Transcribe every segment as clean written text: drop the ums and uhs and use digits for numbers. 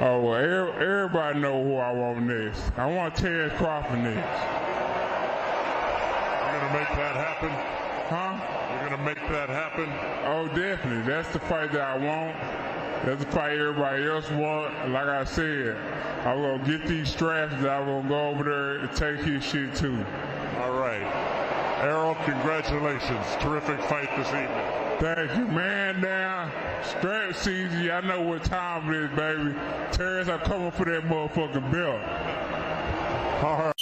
Oh, well, everybody know who I want next. I want Terrence Crawford next. You're going to make that happen? Huh? You're going to make that happen? Oh, definitely. That's the fight that I want. That's the fight everybody else want. Like I said, I'm going to get these straps and I'm going to go over there and take his shit too. All right. Errol, congratulations. Terrific fight this evening. Thank you, man. Now, strap season, y'all know what time it is, baby. Terrence, I'm coming for that motherfucking belt. All right.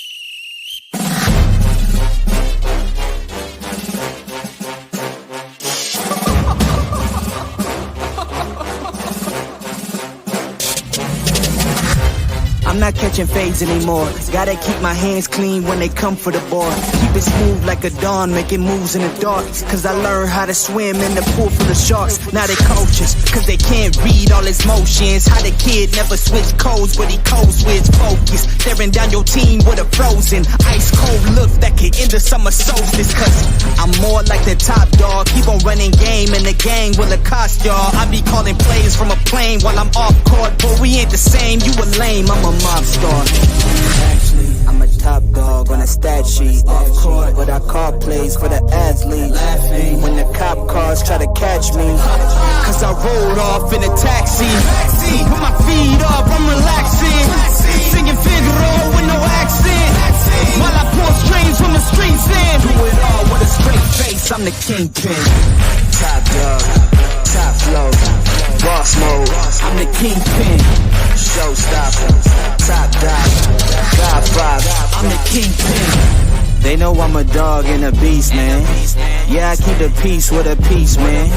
I'm not catching fades anymore. Gotta keep my hands clean when they come for the board. Keep it smooth like a dawn, making moves in the dark. Cause I learned how to swim in the pool full of sharks. Now they coaches, cause they can't read all his motions. How the kid never switch codes, but he codes with focus. Staring down your team with a frozen, ice cold look that could end the summer solstice. Cause I'm more like the top dog. Keep on running game in the gang will it cost y'all. I be calling plays from a plane while I'm off court. But we ain't the same, you a lame, I'm a mob star. Actually, I'm a top dog on a stat sheet. Off court, but I call plays for the athlete. Laughing when the cop cars try to catch me. Cause I rolled off in a taxi. Put my feet up, I'm relaxing. Singing Figaro with no accent. While I pour strings from the streets in. Do it all with a straight face, I'm the kingpin. Top dog, top flow, boss mode. I'm the kingpin. Showstopper, top dog, Godfather. I'm the kingpin. They know I'm a dog and a beast, man. Yeah, I keep the peace with a piece, man.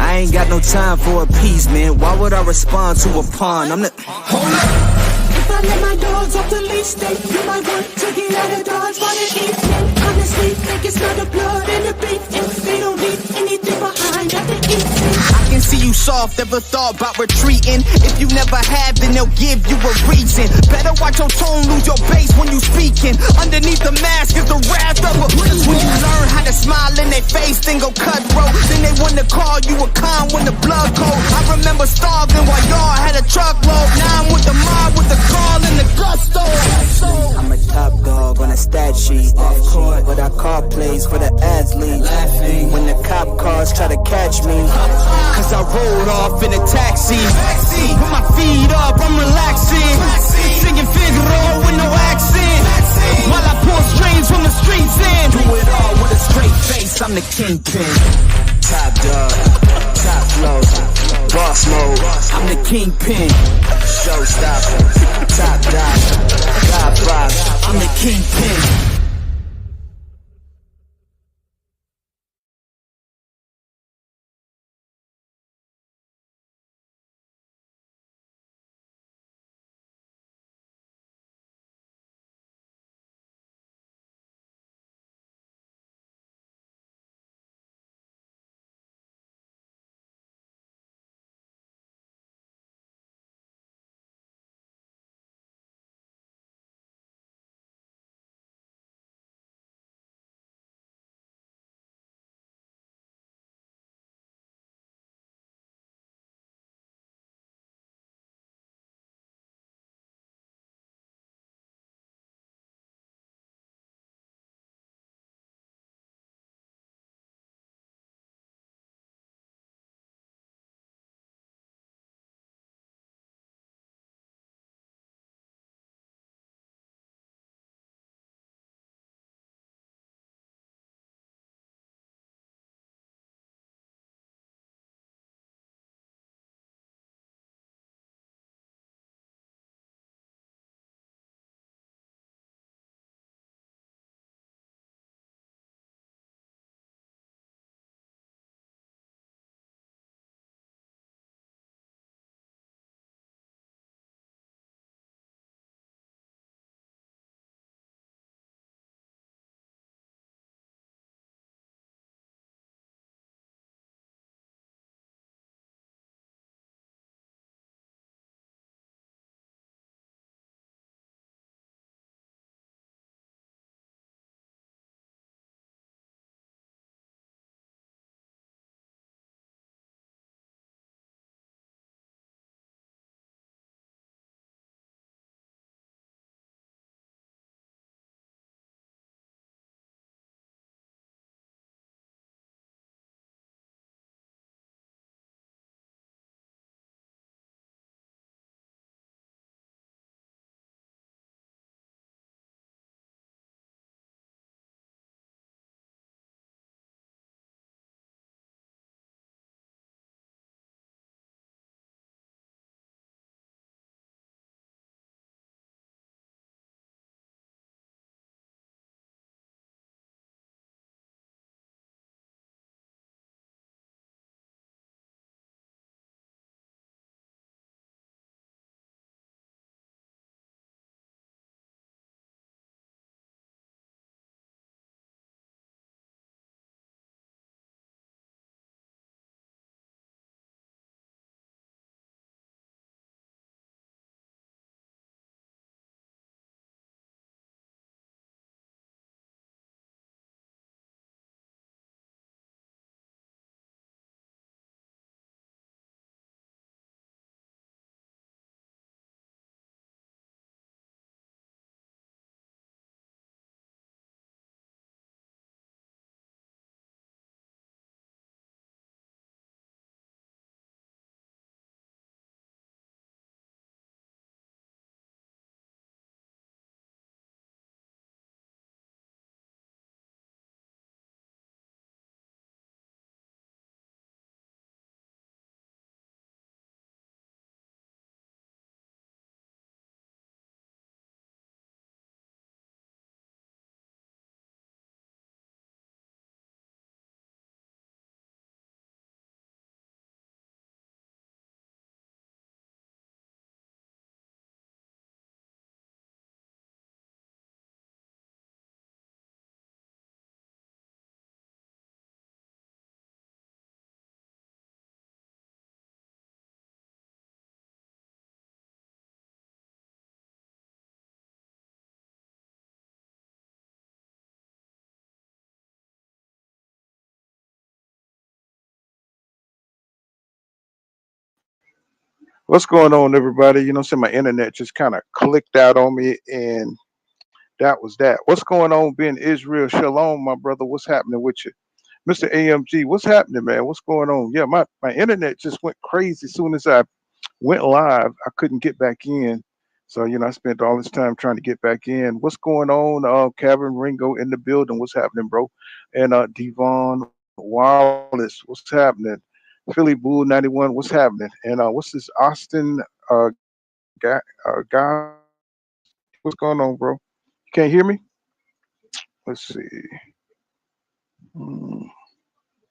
I ain't got no time for a piece, man. Why would I respond to a pawn? I'm the... Hold up. If I let my dogs off the leash, then you might want to get out of Dodge by the evening. Honestly, think it's not the blood and the beef. If they don't leave anything behind at the evening. I can see you soft, ever thought about retreating. If you never have, then they'll give you a reason. Better watch your tone, lose your bass when you speaking. Underneath the mask is the wrath of a beast. When you learn how to smile in their face, then go cutthroat. Then they wanna call you a con when the blood cold. I remember starving while y'all had a truckload. Now I'm with the mob with the call and the gusto. I'm a top dog on a stat sheet. Off court, but I call plays for the athlete. Laughing when the cop cars try to catch me. Cause I rolled off in a taxi. Put my feet up, I'm relaxing. Singing Figaro with no accent. While I pour strings from the streets in. Do it all with a straight face, I'm the kingpin. Top dog, top flow, boss mode. I'm the kingpin. Showstopper, top dog, Godfather. I'm the kingpin. What's going on, everybody? My internet just kind of clicked out on me, and that was that. What's going on, Ben Israel? Shalom, my brother. What's happening with you? Mr. AMG, what's happening, man? What's going on? Yeah, my internet just went crazy as soon as I went live. I couldn't get back in. So, I spent all this time trying to get back in. What's going on? Kevin Ringo in the building. What's happening, bro? And Devon Wallace, what's happening? Philly Bull 91, what's happening? And what's this Austin guy? What's going on, bro? You can't hear me? Let's see. Hmm,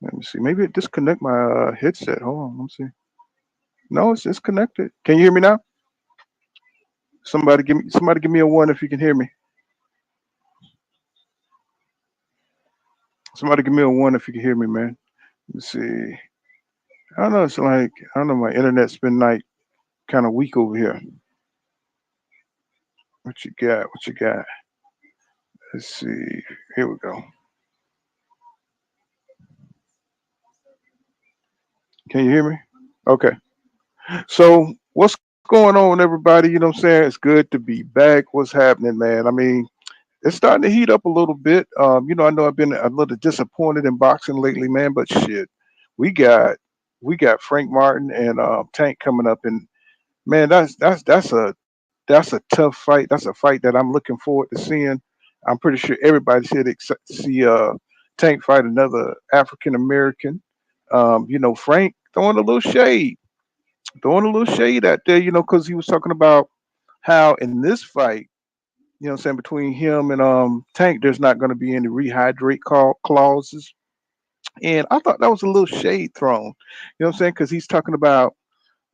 Let me see. Maybe it disconnect my headset. Hold on. Let me see. No, it's disconnected. Can you hear me now? Somebody give me a one if you can hear me. Somebody give me a one if you can hear me, man. Let's see. I don't know. It's like I don't know. My internet's been like kind of weak over here. What you got? What you got? Let's see. Here we go. Can you hear me? Okay. So what's going on, everybody? What I'm saying? It's good to be back. What's happening, man? I mean, it's starting to heat up a little bit. I know I've been a little disappointed in boxing lately, man. But shit, we got we got Frank Martin and Tank coming up, and man, that's a tough fight. That's a fight that I'm looking forward to seeing. I'm pretty sure everybody's here to see Tank fight another African American. Frank throwing a little shade out there, because he was talking about how in this fight, saying between him and Tank, there's not going to be any rehydrate clauses. And I thought that was a little shade thrown, saying? Because he's talking about,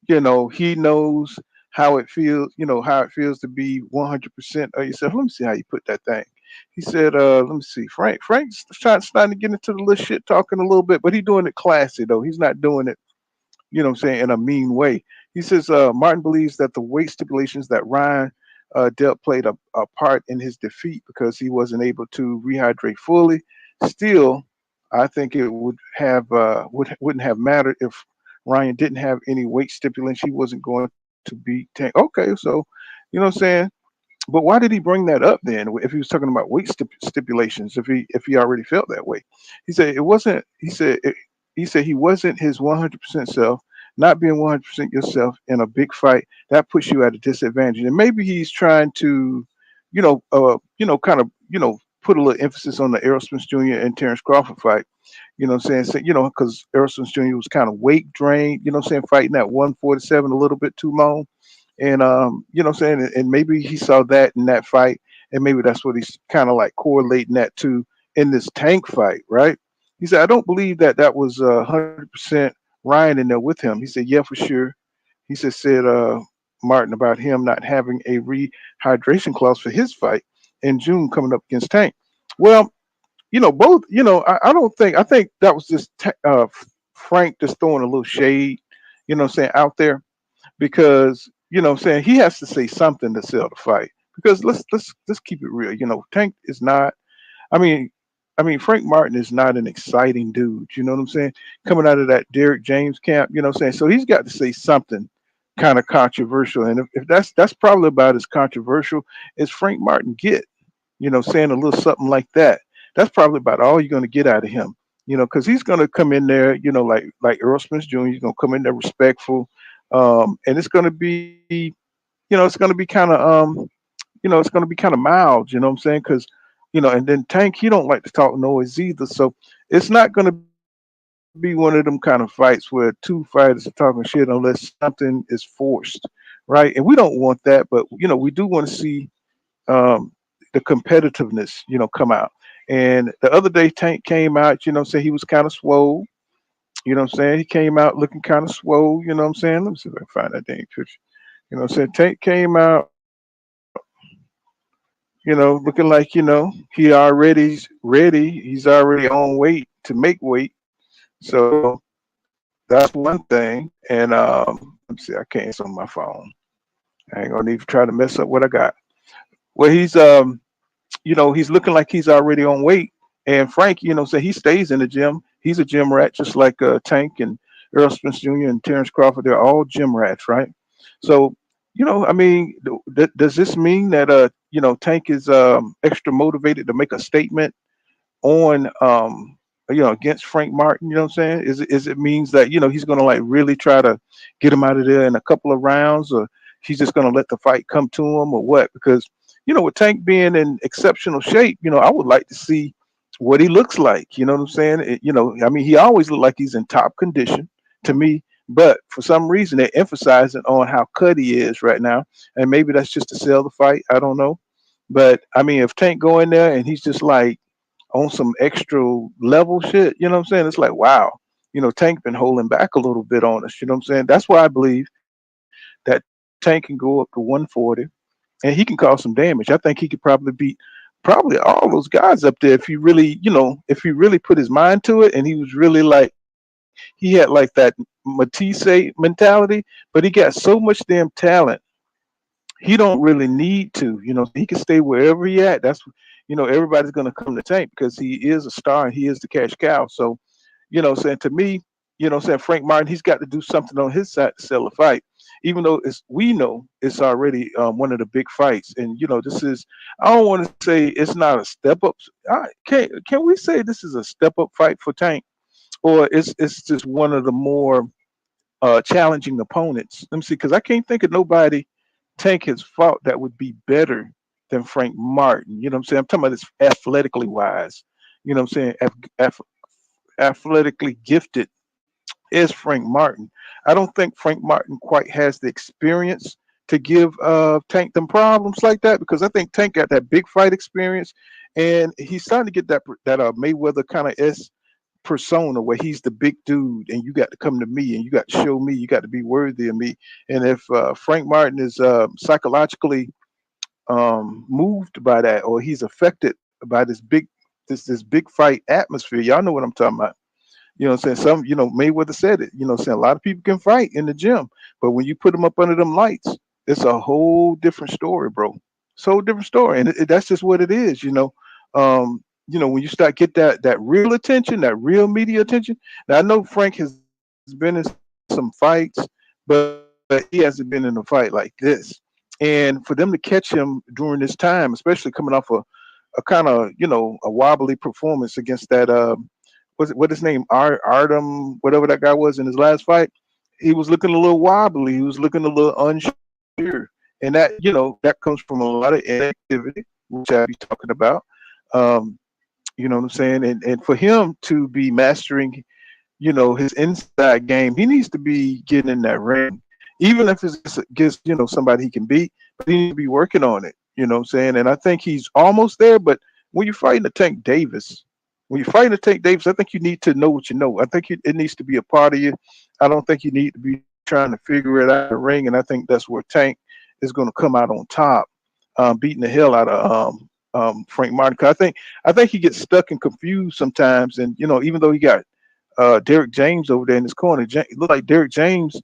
he knows how it feels to be 100% of yourself. Let me see how you put that thing. He said, let me see, Frank's starting to get into the little shit talking a little bit, but he's doing it classy, though. He's not doing it in a mean way. He says Martin believes that the weight stipulations that Ryan dealt played a part in his defeat because he wasn't able to rehydrate fully. Still, I think it wouldn't have mattered if Ryan didn't have any weight stipulations. He wasn't going to beat Tank. Okay, so what I'm saying. But why did he bring that up then? If he was talking about weight stipulations, if he already felt that way, he said it wasn't. He said he wasn't his 100% self. Not being 100% yourself in a big fight that puts you at a disadvantage. And maybe he's trying to, kind of, put a little emphasis on the Errol Spence Jr. and Terrence Crawford fight. What I'm saying? So, because Errol Spence Jr. was kind of weight drained. What I'm saying? Fighting at 147 a little bit too long. And what I'm saying, and maybe he saw that in that fight, and maybe that's what he's kind of like correlating that to in this Tank fight, right? He said, I don't believe that was 100% Ryan in there with him. He said, yeah, for sure. He said Martin about him not having a rehydration clause for his fight in June coming up against Tank. Well, both. I don't think. I think that was just Frank just throwing a little shade. What I'm saying, out there, because what I'm saying, he has to say something to sell the fight. Because let's keep it real. Tank is not. I mean, Frank Martin is not an exciting dude. You know what I'm saying? Coming out of that Derek James camp. You know what I'm saying? So he's got to say something kind of controversial. And if that's probably about as controversial as Frank Martin get. Saying a little something like that. That's probably about all you're going to get out of him. Because he's going to come in there. Like Earl Spence Jr. He's going to come in there respectful. And it's going to be, it's going to be kind of, it's going to be kind of mild. You know what I'm saying? Because and then Tank, he don't like to talk noise either. So it's not going to be one of them kind of fights where two fighters are talking shit unless something is forced, right? And we don't want that, but we do want to see um, the competitiveness, come out. And the other day, Tank came out, say he was kind of swole. He came out looking kind of swole. Let me see if I can find that dang picture. Tank came out, looking like, he already's ready. He's already on weight to make weight. So that's one thing. And let me see, I can't. It's on my phone. I ain't gonna even try to mess up what I got. Well, he's looking like he's already on weight. And Frank, say he stays in the gym. He's a gym rat, just like Tank and Earl Spence Jr. and Terrence Crawford. They're all gym rats, right? So, I mean, does this mean that Tank is extra motivated to make a statement on against Frank Martin? You know what I'm saying? Is it means that he's going to like really try to get him out of there in a couple of rounds, or he's just going to let the fight come to him, or what? Because with Tank being in exceptional shape, I would like to see what he looks like. You know what I'm saying? I mean, he always looked like he's in top condition to me. But for some reason, they're emphasizing on how cut he is right now, and maybe that's just to sell the fight. I don't know. But I mean, if Tank go in there and he's just like on some extra level shit, you know what I'm saying? It's like, wow, Tank been holding back a little bit on us. You know what I'm saying? That's why I believe that Tank can go up to 140 and he can cause some damage. I think he could probably beat probably all those guys up there if he really, if he really put his mind to it and he was really like, he had like that Matisse mentality, but he got so much damn talent he don't really need to. He can stay wherever he at. That's everybody's gonna come to Tank because he is a star and he is the cash cow. So, saying to me, saying Frank Martin, he's got to do something on his side to sell the fight. Even though we know it's already one of the big fights, and this is, I don't want to say it's not a step up. Can we say this is a step up fight for Tank, or it's just one of the more challenging opponents? Let me see, because I can't think of nobody Tank has fought that would be better than Frank Martin. You know what I'm saying? I'm talking about this athletically wise. You know what I'm saying? Athletically gifted is Frank Martin. I don't think Frank Martin quite has the experience to give Tank them problems like that, because I think Tank got that big fight experience and he's starting to get that Mayweather kind of persona where he's the big dude and you got to come to me and you got to show me, you got to be worthy of me. And if Frank Martin is psychologically moved by that, or he's affected by this big fight atmosphere, y'all know what I'm talking about. You know what I'm saying? Mayweather said it, saying a lot of people can fight in the gym, but when you put them up under them lights, it's a whole different story, bro. It's a whole different story. And that's just what it is. When you start get that real attention, that real media attention. Now I know Frank has been in some fights, but he hasn't been in a fight like this. And for them to catch him during this time, especially coming off a kind of a wobbly performance against that what his name Artem, whatever that guy was in his last fight, he was looking a little wobbly, he was looking a little unsure, and that comes from a lot of inactivity, which I'll be talking about. um you know what I'm saying? And for him to be mastering, his inside game, he needs to be getting in that ring. Even if it's against, somebody he can beat, but he needs to be working on it. You know what I'm saying? And I think he's almost there. But when you're fighting a Tank Davis, I think you need to know what you know. I think it needs to be a part of you. I don't think you need to be trying to figure it out in the ring. And I think that's where Tank is going to come out on top, beating the hell out of Frank Martin. 'Cause I think he gets stuck and confused sometimes. And even though he got Derek James over there in his corner, it looked like Derek James.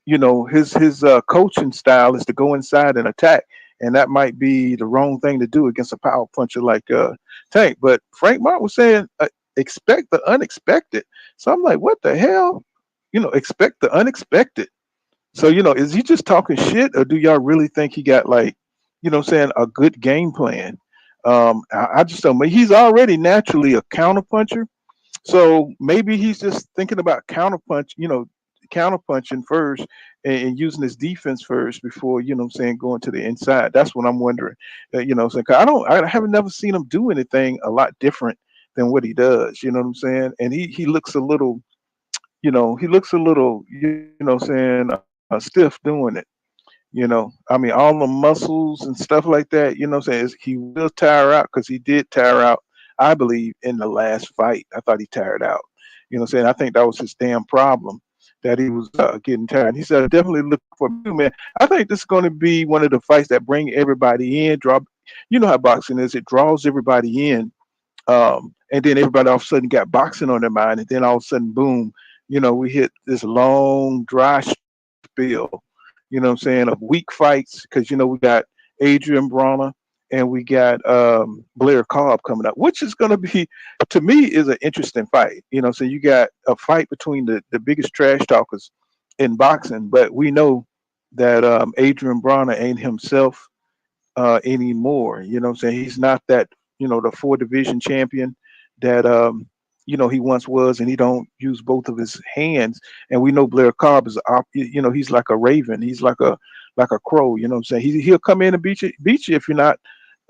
His coaching style is to go inside and attack, and that might be the wrong thing to do against a power puncher like Tank. But Frank Martin was saying, expect the unexpected. So I'm like, what the hell? Expect the unexpected. So is he just talking shit, or do y'all really think he got like, what I'm saying, a good game plan? I just don't. He's already naturally a counterpuncher, so maybe he's just thinking about counterpunching first and using his defense first before, what I'm saying, going to the inside. That's what I'm wondering. What I'm saying, 'cause I haven't never seen him do anything a lot different than what he does. You know what I'm saying? And he looks a little, what I'm saying, stiff doing it. I mean, all the muscles and stuff like that, what I'm saying, he will tire out, because he did tire out, I believe, in the last fight. I thought he tired out. What I'm saying? I think that was his damn problem, that he was getting tired. He said, definitely look for me, man. I think this is going to be one of the fights that bring everybody in, how boxing is, it draws everybody in. And then everybody all of a sudden got boxing on their mind, and then all of a sudden, boom, we hit this long, dry spill, what I'm saying, of weak fights, because we got Adrian Broner and we got Blair Cobb coming up, which is going to be, to me, is an interesting fight. So you got a fight between the biggest trash talkers in boxing, but we know that Adrian Broner ain't himself anymore. You know what I'm saying? He's not that, the four division champion that he once was, and he don't use both of his hands. And we know Blair Cobb is he's like a raven. He's like a crow, you know what I'm saying? He'll come in and beat you if you're not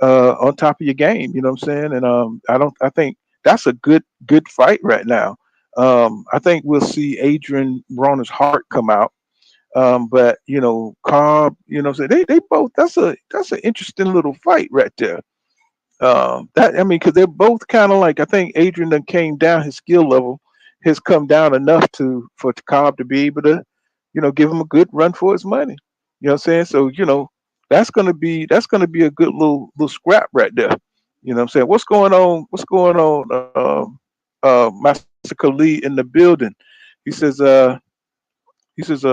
on top of your game, you know what I'm saying? And I think that's a good fight right now. I think we'll see Adrian Broner's heart come out. But Cobb, so they both, that's an interesting little fight right there. That I mean, because they're both kind of like, I think Adrian done came down, his skill level has come down enough for Cobb to be able to, give him a good run for his money. You know what I'm saying? So that's gonna be a good little scrap right there. You know what I'm saying? What's going on? What's going on? Master Khalid in the building. He says, he says,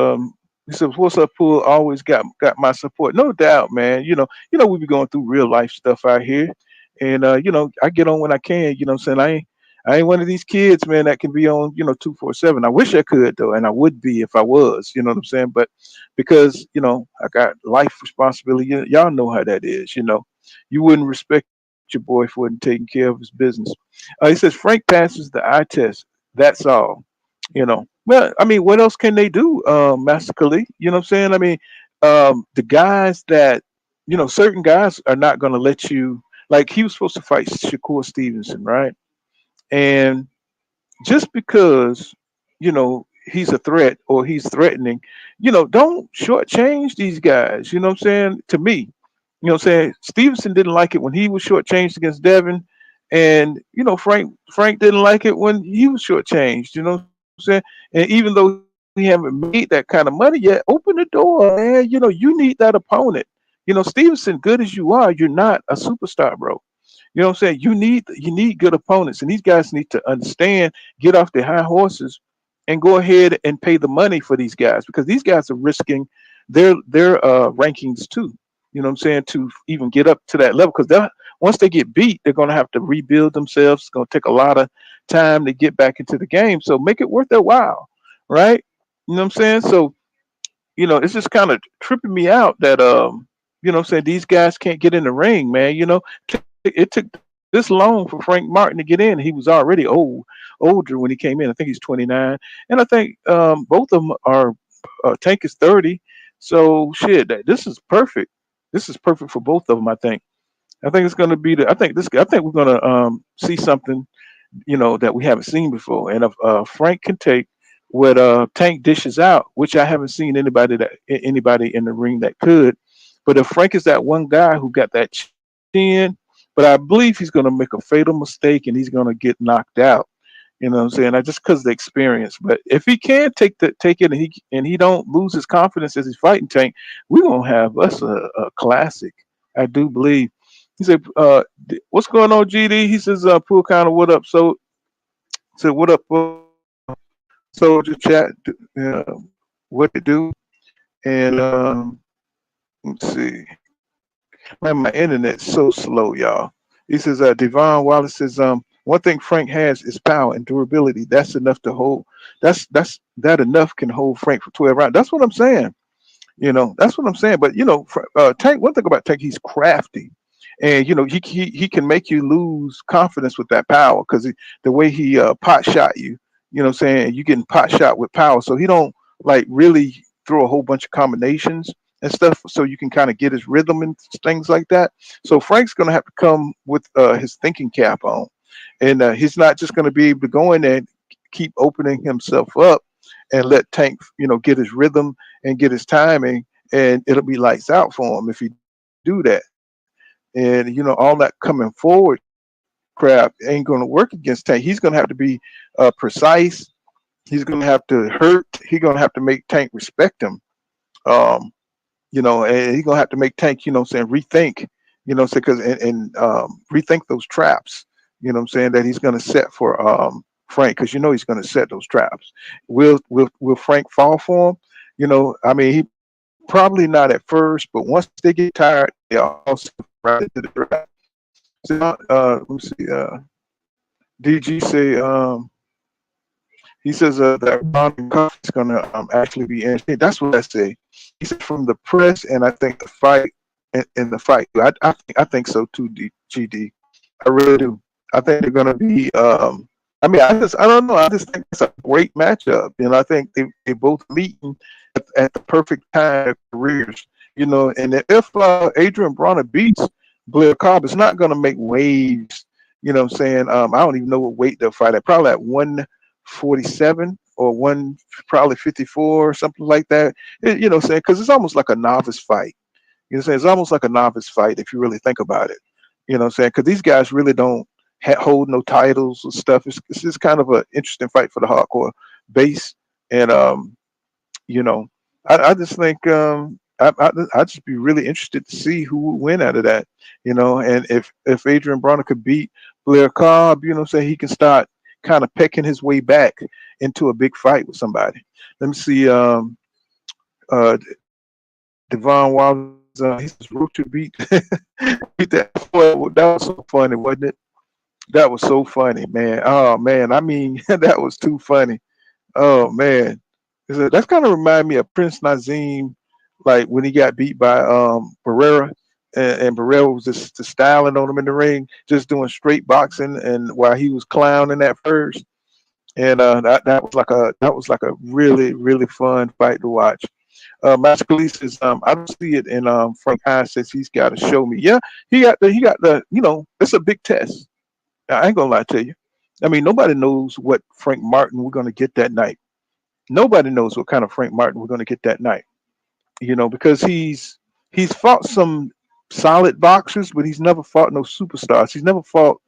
he says, "What's up, Pool? Always got my support, no doubt, man. We be going through real life stuff out here, and I get on when I can. You know what I'm saying? I ain't one of these kids, man, that can be on 247. I wish I could though, and I would be if I was. You know what I'm saying? But because I got life responsibility. Y'all know how that is. You wouldn't respect your boy for taking care of his business. He says Frank passes the eye test. That's all. Well, I mean, what else can they do, Master Khalid? You know what I'm saying? I mean, the guys that, certain guys are not going to let you, like he was supposed to fight Shakur Stevenson, right? And just because, he's a threat or he's threatening, don't shortchange these guys. You know what I'm saying? To me, you know what I'm saying? Stevenson didn't like it when he was shortchanged against Devin. And, Frank didn't like it when he was shortchanged. You know what I'm saying? And even though he haven't made that kind of money yet, open the door, man. You need that opponent. Stevenson, good as you are, you're not a superstar, bro. You know what I'm saying? You need good opponents, and these guys need to understand, get off their high horses, and go ahead and pay the money for these guys because these guys are risking their rankings too. You know what I'm saying? To even get up to that level, because once they get beat, they're going to have to rebuild themselves. It's going to take a lot of time to get back into the game. So make it worth their while, right? You know what I'm saying? So it's just kind of tripping me out that what I'm saying, these guys can't get in the ring, man. It took this long for Frank Martin to get in. He was already older when he came in. I think he's 29, and I think both of them are. Tank is 30, so shit. This is perfect. This is perfect for both of them. I think. I think it's going to be the. I think we're going to see something that we haven't seen before. And if Frank can take what Tank dishes out, which I haven't seen anybody in the ring that could. But if Frank is that one guy who got that chin, but I believe he's going to make a fatal mistake and he's going to get knocked out. You know what I'm saying? I just because of the experience. But if he can take it and he don't lose his confidence as he's fighting Tank, we're gonna have us a classic. I do believe. He said, "What's going on, GD?" He says, "Pool kind of what up?" So, said, "What up, soldier chat? What to do?" And let's see. Man, my internet's so slow, y'all. He says, Devon Wallace says, one thing Frank has is power and durability. That's enough to hold. That enough can hold Frank for 12 rounds. That's what I'm saying. That's what I'm saying. But Tank. One thing about Tank, he's crafty, and he can make you lose confidence with that power because the way he pot shot you. You know what I'm saying? You getting pot shot with power, so he don't like really throw a whole bunch of combinations and stuff, so you can kind of get his rhythm and things like that. So Frank's gonna have to come with his thinking cap on, and he's not just gonna be able to go in there and keep opening himself up and let Tank, get his rhythm and get his timing, and it'll be lights out for him if he do that. And all that coming forward crap ain't gonna work against Tank. He's gonna have to be precise. He's gonna have to hurt. He's gonna have to make Tank respect him. Um, and he's gonna have to make Tank, saying rethink, because and rethink those traps, saying that he's gonna set for Frank, because he's gonna set those traps. Will Frank fall for him? I mean, he probably not at first, but once they get tired, they all step right into the trap. So, let me see. DG say he says that Ron Cuff is gonna actually be in. That's what I say. He said from the press, and I think the fight in the fight. I think so too, GD. I really do. I think they're gonna be. I mean, I don't know. I just think it's a great matchup. I think they both meeting at the perfect time in their careers. And if Adrian Broner beats Blair Cobb, it's not gonna make waves. What I'm saying? I don't even know what weight they'll fight at. Probably at 147 or probably 54 or something like that. What I'm saying? Because it's almost like a novice fight. What I'm saying? It's almost like a novice fight if you really think about it. What I'm saying? Because these guys really don't hold no titles or stuff. It's just kind of an interesting fight for the hardcore base. And I just think I'd just be really interested to see who would win out of that. And if Adrian Broner could beat Blair Cobb, what I'm saying, he can start kind of pecking his way back into a big fight with somebody. Let me see. Devon Wilder, he says Roach beat beat that. Boy, that was so funny, wasn't it? That was so funny, man. Oh man, I mean that was too funny. Oh man, that's kind of remind me of Prince Nazim, like when he got beat by Barrera, and Barrera was just styling on him in the ring, just doing straight boxing, and while he was clowning at first, and that was like a really really fun fight to watch. Master Police says, I don't see it in Frank Hines says he's got to show me. Yeah, he got the it's a big test. I ain't gonna lie to you. I mean, nobody knows what Frank Martin we're gonna get that night. Nobody knows what kind of Frank Martin we're gonna get that night. Because he's fought some solid boxers, but he's never fought no superstars. He's never fought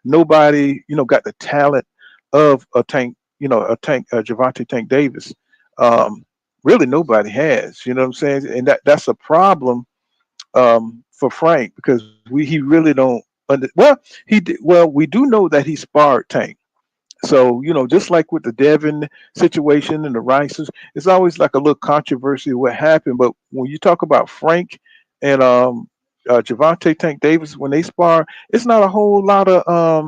nobody, got the talent of a Tank, Gervonta Tank Davis. Really nobody has, what I'm saying? And that's a problem for Frank, because he really don't we do know that he sparred Tank. So, just like with the Devin situation and the Rices, it's always like a little controversy what happened. But when you talk about Frank and Gervonta Tank Davis, when they spar, it's not a whole lot of a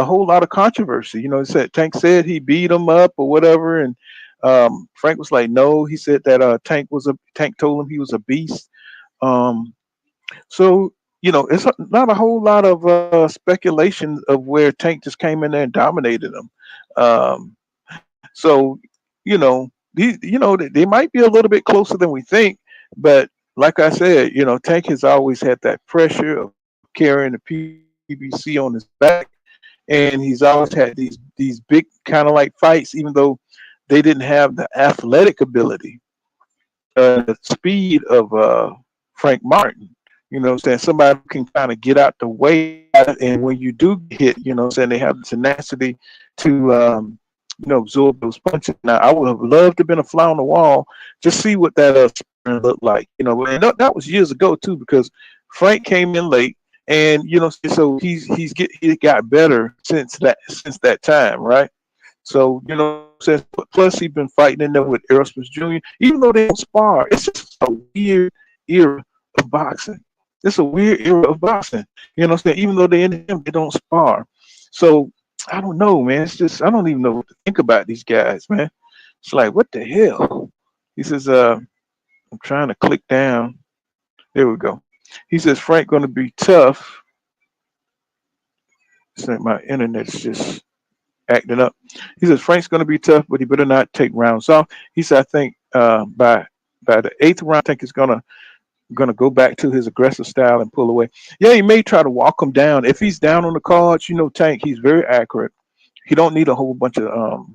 whole lot of controversy. It said Tank said he beat him up or whatever, and Frank was like, no, he said that Tank told him he was a beast. So it's not a whole lot of speculation of where Tank just came in there and dominated him. So they might be a little bit closer than we think, but like I said, Tank has always had that pressure of carrying the PBC on his back, and he's always had these big kind of like fights, even though they didn't have the athletic ability, the speed of Frank Martin. What I'm saying? Somebody who can kind of get out the way, and when you do get hit, I'm saying, they have the tenacity to absorb those punches. Now, I would have loved to have been a fly on the wall, just see what that looked like. And that was years ago too, because Frank came in late, and so he got better since that time, right? So plus he's been fighting in there with Erasmus Jr. Even though they don't spar, it's just a weird era of boxing. It's a weird era of boxing. What I'm saying? Even though they're in him, they don't spar. So I don't know, man. It's just I don't even know what to think about these guys, man. It's like, what the hell? He says, I'm trying to click down. There we go. He says Frank gonna be tough. It's like my internet's just acting up. He says Frank's gonna be tough, but he better not take rounds off. He said, I think by the 8th round, I think he's gonna go back to his aggressive style and pull away. Yeah, he may try to walk him down. If he's down on the cards, Tank, he's very accurate. He don't need a whole bunch of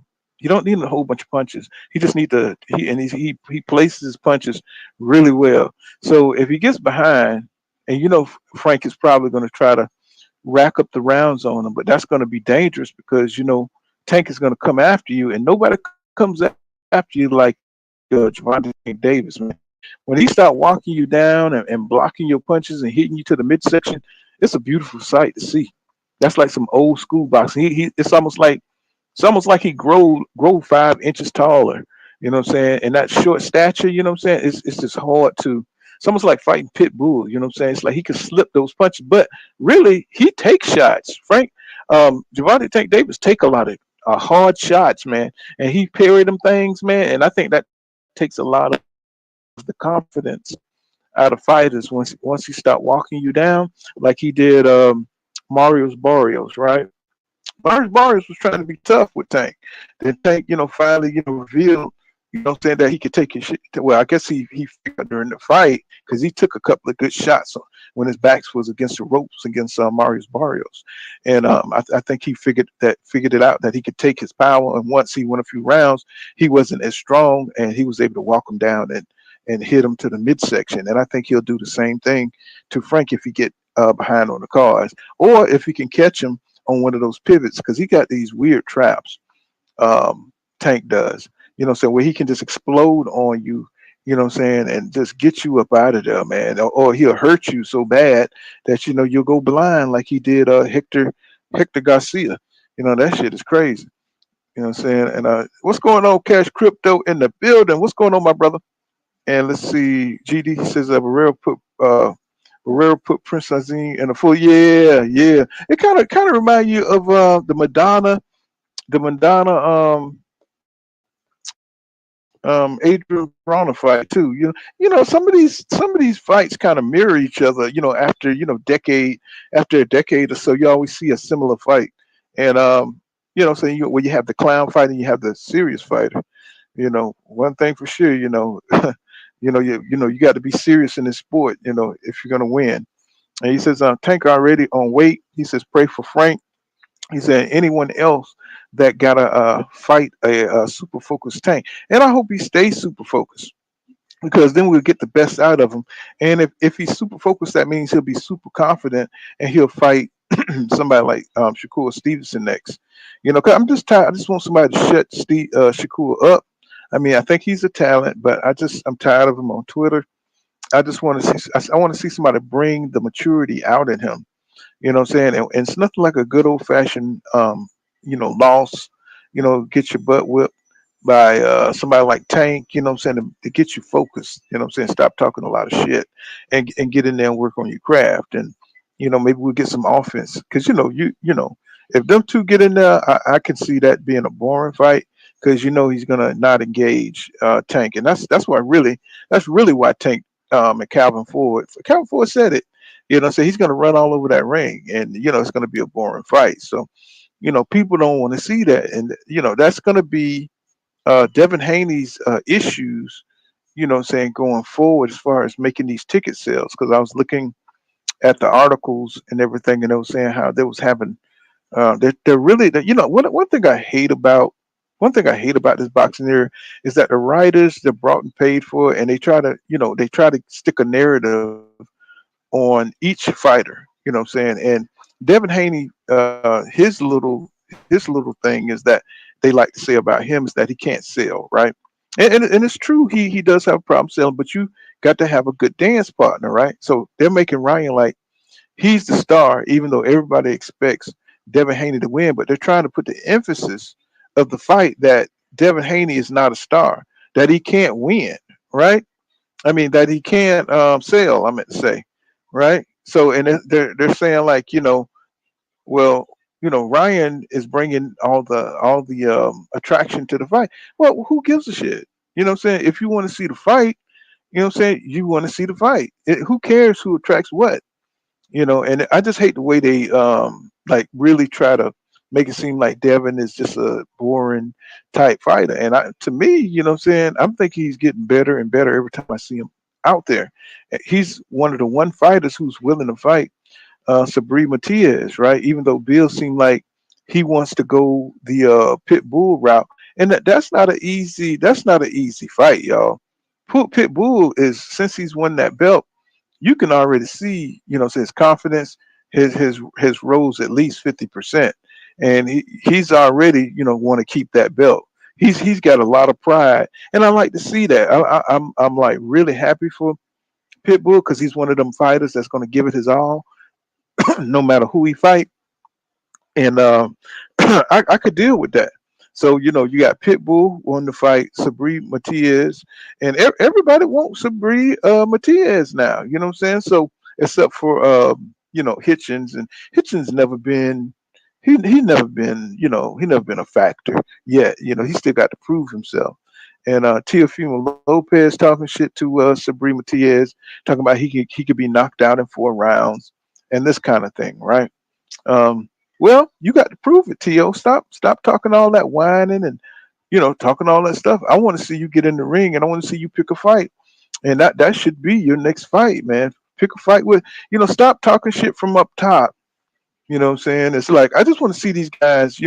punches. He just need he places his punches really well. So if he gets behind, and Frank is probably going to try to rack up the rounds on him, but that's going to be dangerous because Tank is going to come after you, and nobody comes after you like Gervonta Davis, man. When he start walking you down and blocking your punches and hitting you to the midsection, it's a beautiful sight to see. That's like some old school boxing. It's almost like he grow 5 inches taller. You know what I'm saying? And that short stature, you know what I'm saying? It's just hard to. It's almost like fighting pit bull. You know what I'm saying? It's like he can slip those punches, but really he takes shots. Frank, Gervonta Tank Davis take a lot of hard shots, man, and he parried them things, man. And I think that takes a lot of the confidence out of fighters once he start walking you down, like he did Mario's Barrios, right? Barnes Barnes was trying to be tough with Tank. Then Tank, finally, revealed, saying that he could take his shit. Well, I guess he figured during the fight because he took a couple of good shots when his backs was against the ropes against Marius Barrios, and I think he figured it out that he could take his power. And once he went a few rounds, he wasn't as strong, and he was able to walk him down and hit him to the midsection. And I think he'll do the same thing to Frank if he get behind on the cards, or if he can catch him on one of those pivots, because he got these weird traps. Tank does, so where he can just explode on you, and just get you up out of there, man, or he'll hurt you so bad that you'll go blind like he did Hector Garcia. That shit is crazy. And what's going on, Cash Crypto in the building? What's going on, my brother? And let's see, GD says Barrera put Prince Azim in a full. Yeah. It kind of remind you of the Madonna Adrian Broner fight too. Some of these fights kind of mirror each other. After decade after a decade or so, you always see a similar fight. And so when you have the clown fight and you have the serious fighter, one thing for sure, you got to be serious in this sport, if you're gonna win. And he says, Tank already on weight. He says, pray for Frank. He said, anyone else that gotta fight a super focused Tank, and I hope he stays super focused, because then we'll get the best out of him. And if he's super focused, that means he'll be super confident and he'll fight somebody like Shakur Stevenson next. 'Cause I'm just tired. I just want somebody to shut Shakur up. I mean, I think he's a talent, but I'm tired of him on Twitter. I just want to see. I want to see somebody bring the maturity out in him. You know what I'm saying? And it's nothing like a good old fashioned, loss. Get your butt whipped by somebody like Tank. You know what I'm saying? To get you focused. You know what I'm saying? Stop talking a lot of shit and get in there and work on your craft. And maybe we'll get some offense, because if them two get in there, I can see that being a boring fight, because he's gonna not engage Tank, and that's really why Tank and Calvin Ford said it. So he's gonna run all over that ring, and it's gonna be a boring fight. So people don't want to see that, and that's gonna be Devin Haney's issues. Saying going forward as far as making these ticket sales, because I was looking at the articles and everything, and they were saying how they was having they're really one thing I hate about this boxing era is that the writers, they're brought and paid for, and they try to stick a narrative on each fighter. You know what I'm saying? And Devin Haney, his little thing is that they like to say about him is that he can't sell, right? And it's true, he does have a problem selling, but you got to have a good dance partner, right? So they're making Ryan like he's the star, even though everybody expects Devin Haney to win, but they're trying to put the emphasis of the fight that Devin Haney is not a star, that he can't win, right? I mean, that he can't sell, I meant to say, right? So, and they're saying like, well, Ryan is bringing all the attraction to the fight. Well, who gives a shit? You know what I'm saying? If you want to see the fight, you know what I'm saying? You want to see the fight. Who cares who attracts what? And I just hate the way they like really try to make it seem like Devin is just a boring type fighter. And to me, what I'm saying, I'm thinking he's getting better and better every time I see him out there. He's one of the one fighters who's willing to fight Sabri Matias, right? Even though Bill seemed like he wants to go the pit bull route, and that's not an easy fight, y'all. Pit bull is, since he's won that belt, you can already see, so his confidence, his rose at least 50%, and he's already want to keep that belt. He's got a lot of pride, and I like to see that. I'm like really happy for Pitbull, because he's one of them fighters that's going to give it his all, no matter who he fight, and I could deal with that. So you got Pitbull wanting to fight Sabri Matias, and everybody wants Sabri Matias now. You know what I'm saying? So except for Hitchens, and Hitchens never been he never been he never been a factor yet. He still got to prove himself. And Teofimo Lopez talking shit to Sabri Matias, talking about he could be knocked out in 4 rounds and this kind of thing, right? Um, well, you got to prove it, Tio. Stop talking all that whining and talking all that stuff. I want to see you get in the ring, and I want to see you pick a fight, and that should be your next fight, man. Pick a fight with stop talking shit from up top. You know what I'm saying? It's like I just want to see these guys,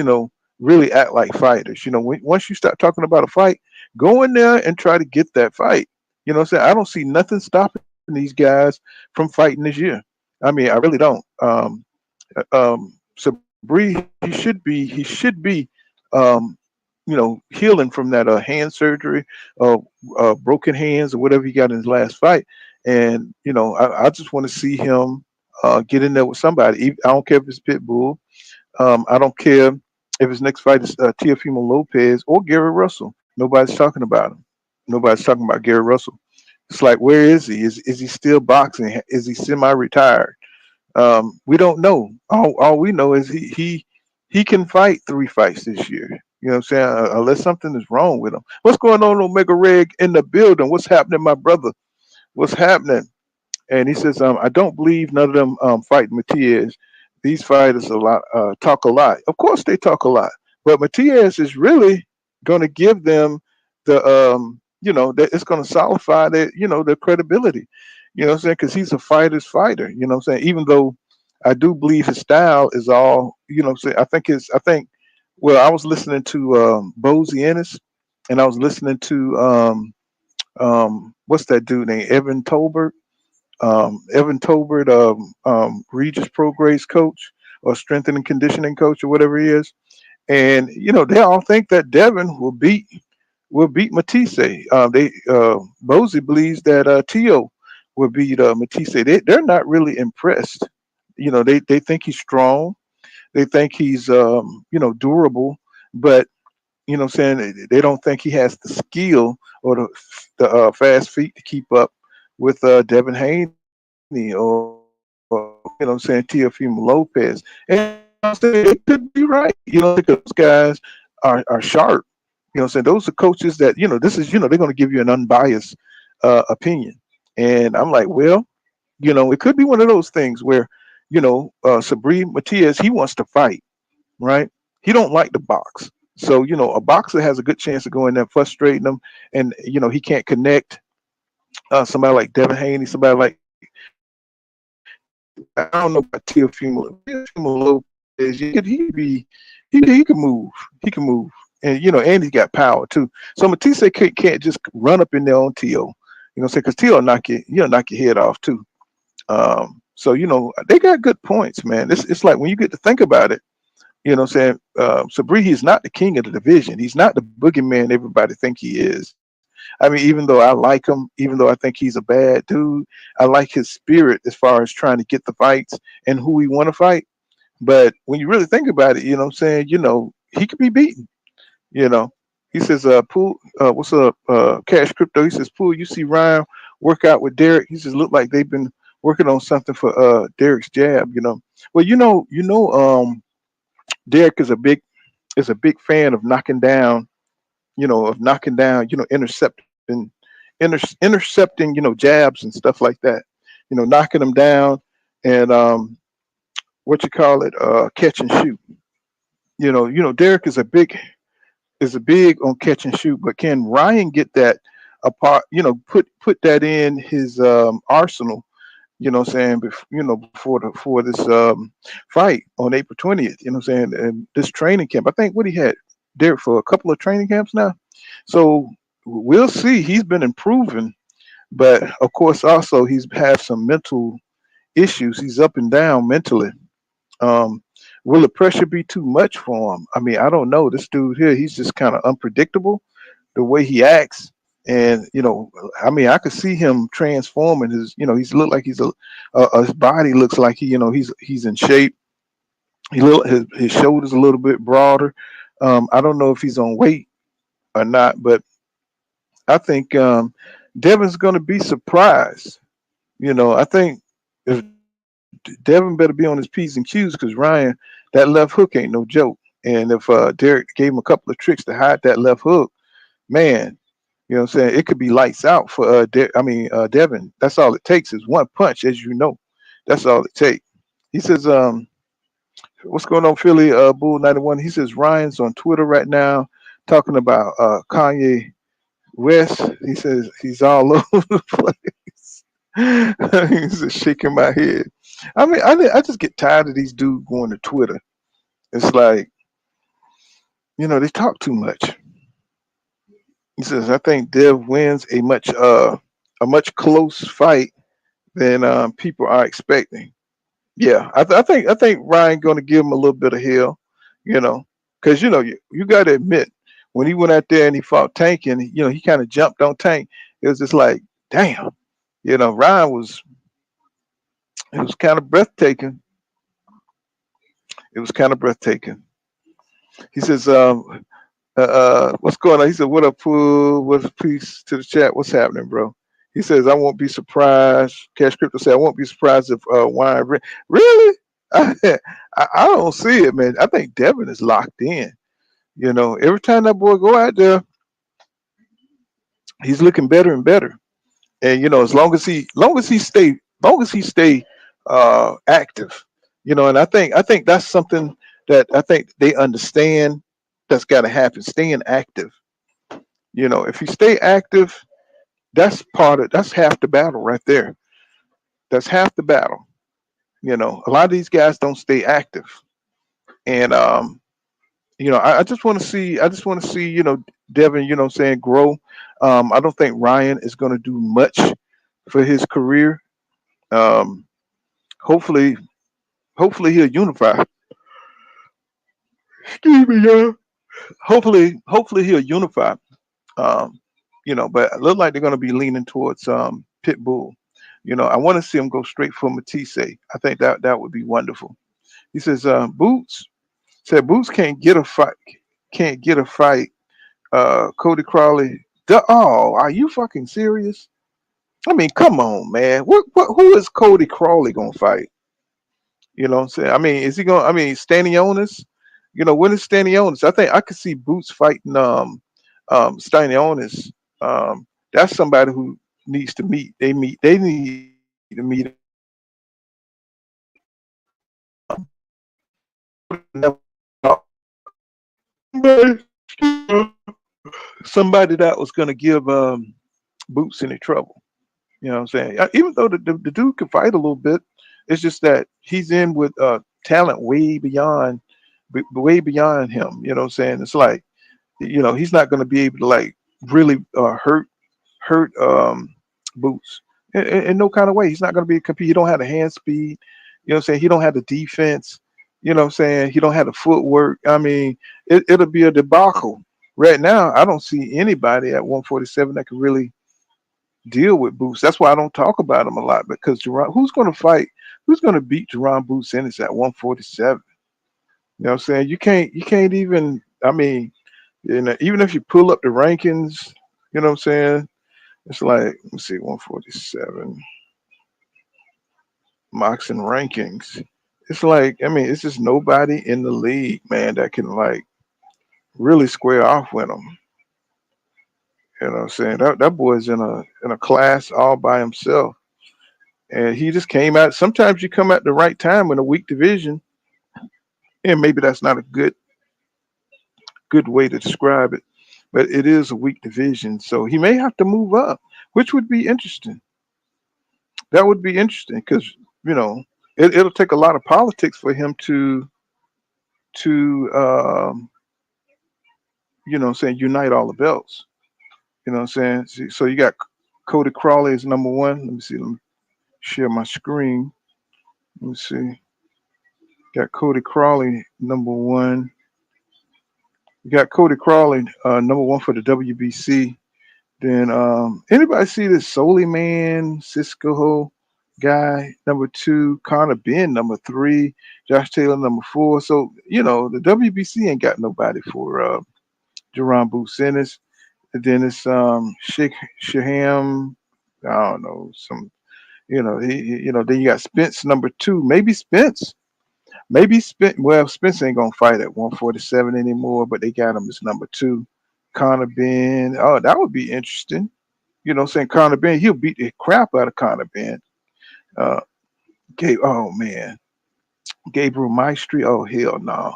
really act like fighters. Once you start talking about a fight, go in there and try to get that fight. You know what I'm saying? I don't see nothing stopping these guys from fighting this year. I mean, I really don't. Sabri, he should be, um, healing from that hand surgery, uh, broken hands or whatever he got in his last fight. And I just want to see him get in there with somebody. I don't care if it's Pitbull. I don't care if his next fight is Teofimo Lopez or Gary Russell. Nobody's talking about him. Nobody's talking about Gary Russell. It's like, where is he? Is he still boxing? Is he semi-retired? We don't know. All we know is he can fight 3 fights this year. You know what I'm saying? Unless something is wrong with him. What's going on, Omega Reg in the building? What's happening, my brother? What's happening? And he says, I don't believe none of them fight Matias. These fighters talk a lot. Of course they talk a lot. But Matias is really going to give them that it's going to solidify their credibility. You know what I'm saying? Because he's a fighter's fighter. You know what I'm saying? Even though I do believe his style is all, what I'm saying? Well, I was listening to Bozy Ennis, and I was listening to what's that dude named Evan Tolbert, Regis Prograis coach or strength and conditioning coach or whatever he is. And they all think that Devin will beat Matisse. Bozy believes that Tio will beat Matisse. They're not really impressed. They think he's strong. They think he's durable, but what I'm saying, they don't think he has the skill or the fast feet to keep up with Devin Haney or what I'm saying, Teofimo Lopez. And I'm saying they could be right. Those guys are sharp. What I'm saying, those are coaches that this is they're going to give you an unbiased opinion. And I'm like, well, it could be one of those things where Sabri Matias, he wants to fight, right? He don't like the box. So a boxer has a good chance of going there frustrating them, and he can't connect. Somebody like Devin Haney, somebody like I don't know about Teofimo Lopez. He can move. He can move, and he's got power too. So Matisse can't just run up in there on Tio. Because Tio knock your head off too. So they got good points, man. It's like when you get to think about it. What I'm saying? Sabri, he's not the king of the division. He's not the boogeyman everybody think he is. I mean, even though I like him, even though I think he's a bad dude, I like his spirit as far as trying to get the fights and who he want to fight. But when you really think about it, what I'm saying, he could be beaten. You know, he says, Pool, what's up, Cash Crypto? He says, Pool, you see Ryan work out with Derek. He says, look like they've been working on something for Derek's jab. Well, Derek is a big fan of knocking down, intercepting, intercepting, jabs and stuff like that. Knocking them down and what you call it, catch and shoot. Derek is a big on catch and shoot, but can Ryan get that apart? Put that in his arsenal. What I'm saying, before this fight on April 20th. What I'm saying, and this training camp. I think what he had Derek for a couple of training camps now. So we'll see. He's been improving, but of course, also he's had some mental issues. He's up and down mentally. Um, will the pressure be too much for him? I mean, I don't know. This dude here, he's just kind of unpredictable, the way he acts. And I mean, I could see him transforming his. He's look like his body looks like he's in shape. His shoulders a little bit broader. I don't know if he's on weight or not, but I think Devin's going to be surprised. I think if Devin better be on his P's and Q's because Ryan, that left hook ain't no joke. And if Derek gave him a couple of tricks to hide that left hook, man, You know what I'm saying? It could be lights out for Devin. That's all it takes is one punch, as you know. That's all it takes. He says, what's going on, Philly Bull 91? He says Ryan's on Twitter right now talking about Kanye West. He says he's all over the place. He's just shaking my head. I mean, I just get tired of these dudes going to Twitter. It's like, they talk too much. He says, I think Dev wins a much close fight than people are expecting. Yeah, I think Ryan going to give him a little bit of hell, because you got to admit when he went out there and he fought Tank and he kind of jumped on Tank. It was just like, damn, Ryan it was kind of breathtaking. It was kind of breathtaking. He says, what's going on? He said, what up, Pool? What's peace to the chat? What's happening, bro? He says, I won't be surprised. Cash Crypto said, I won't be surprised if Wine. Really? I don't see it, man. I think Devin is locked in. Every time that boy go out there, he's looking better and better. And as long as he stay active, and I think that's something that I think they understand that's got to happen. Staying active. If you stay active, that's half the battle right there. That's half the battle. A lot of these guys don't stay active, and I just want to see. Devin. Saying grow. I don't think Ryan is going to do much for his career. Um, hopefully, he'll unify. Excuse me, y'all. Hopefully he'll unify. Um, but it look like they're going to be leaning towards Pitbull. I want to see him go straight for Matisse. I think that would be wonderful. He says, Boots said Boots can't get a fight. Can't get a fight. Cody Crawley. Oh, are you fucking serious? I mean, come on, man. Who is Cody Crawley gonna fight? You know what I'm saying? I mean, is he gonna? I mean, Stanionis. When is Stanionis? I think I could see Boots fighting Stanionis. That's somebody who needs to meet. They need to meet. Somebody that was gonna give Boots any trouble. You know what I'm saying? Even though the dude can fight a little bit, it's just that he's in with talent way beyond him. You know what I'm saying? It's like, he's not going to be able to like really hurt Boots in no kind of way. He's not going to be a compete. He don't have the hand speed. You know what I'm saying? He don't have the defense. You know what I'm saying? He don't have the footwork. I mean, it'll be a debacle. Right now, I don't see anybody at 147 that can really deal with Boots. That's why I don't talk about him a lot, because who's going to fight? Who's going to beat Jaron Boots Ennis at 147? You know what I'm saying? You can't even. I mean, even if you pull up the rankings, you know what I'm saying? It's like, let me see, 147 boxing rankings. It's like, I mean, it's just nobody in the league, man, that can like really square off with him. You know what I'm saying? That boy's in a class all by himself. And he just came out. Sometimes you come at the right time in a weak division, and maybe that's not a good way to describe it, but it is a weak division. So he may have to move up, which would be interesting. That would be interesting because it'll take a lot of politics for him to unite all the belts. You know what I'm saying? So you got Cody Crawley is number one. Let me see. Let me share my screen. Let me see. Got Cody Crawley number one. You got Cody Crawley number one for the WBC. Then anybody see this Soli Man Cisco guy number two? Connor Ben number three. Josh Taylor number four. So the WBC ain't got nobody for Jaron Boots Ennis. And then it's Sheikh Shaham. I don't know, some then you got Spence number two. Maybe Spence. Well, Spence ain't gonna fight at 147 anymore, but they got him as number two. Conor Ben. Oh, that would be interesting. You know what I'm saying? Conor Ben, he'll beat the crap out of Conor Ben. Uh, oh man, Gabriel Maestri. Oh hell no.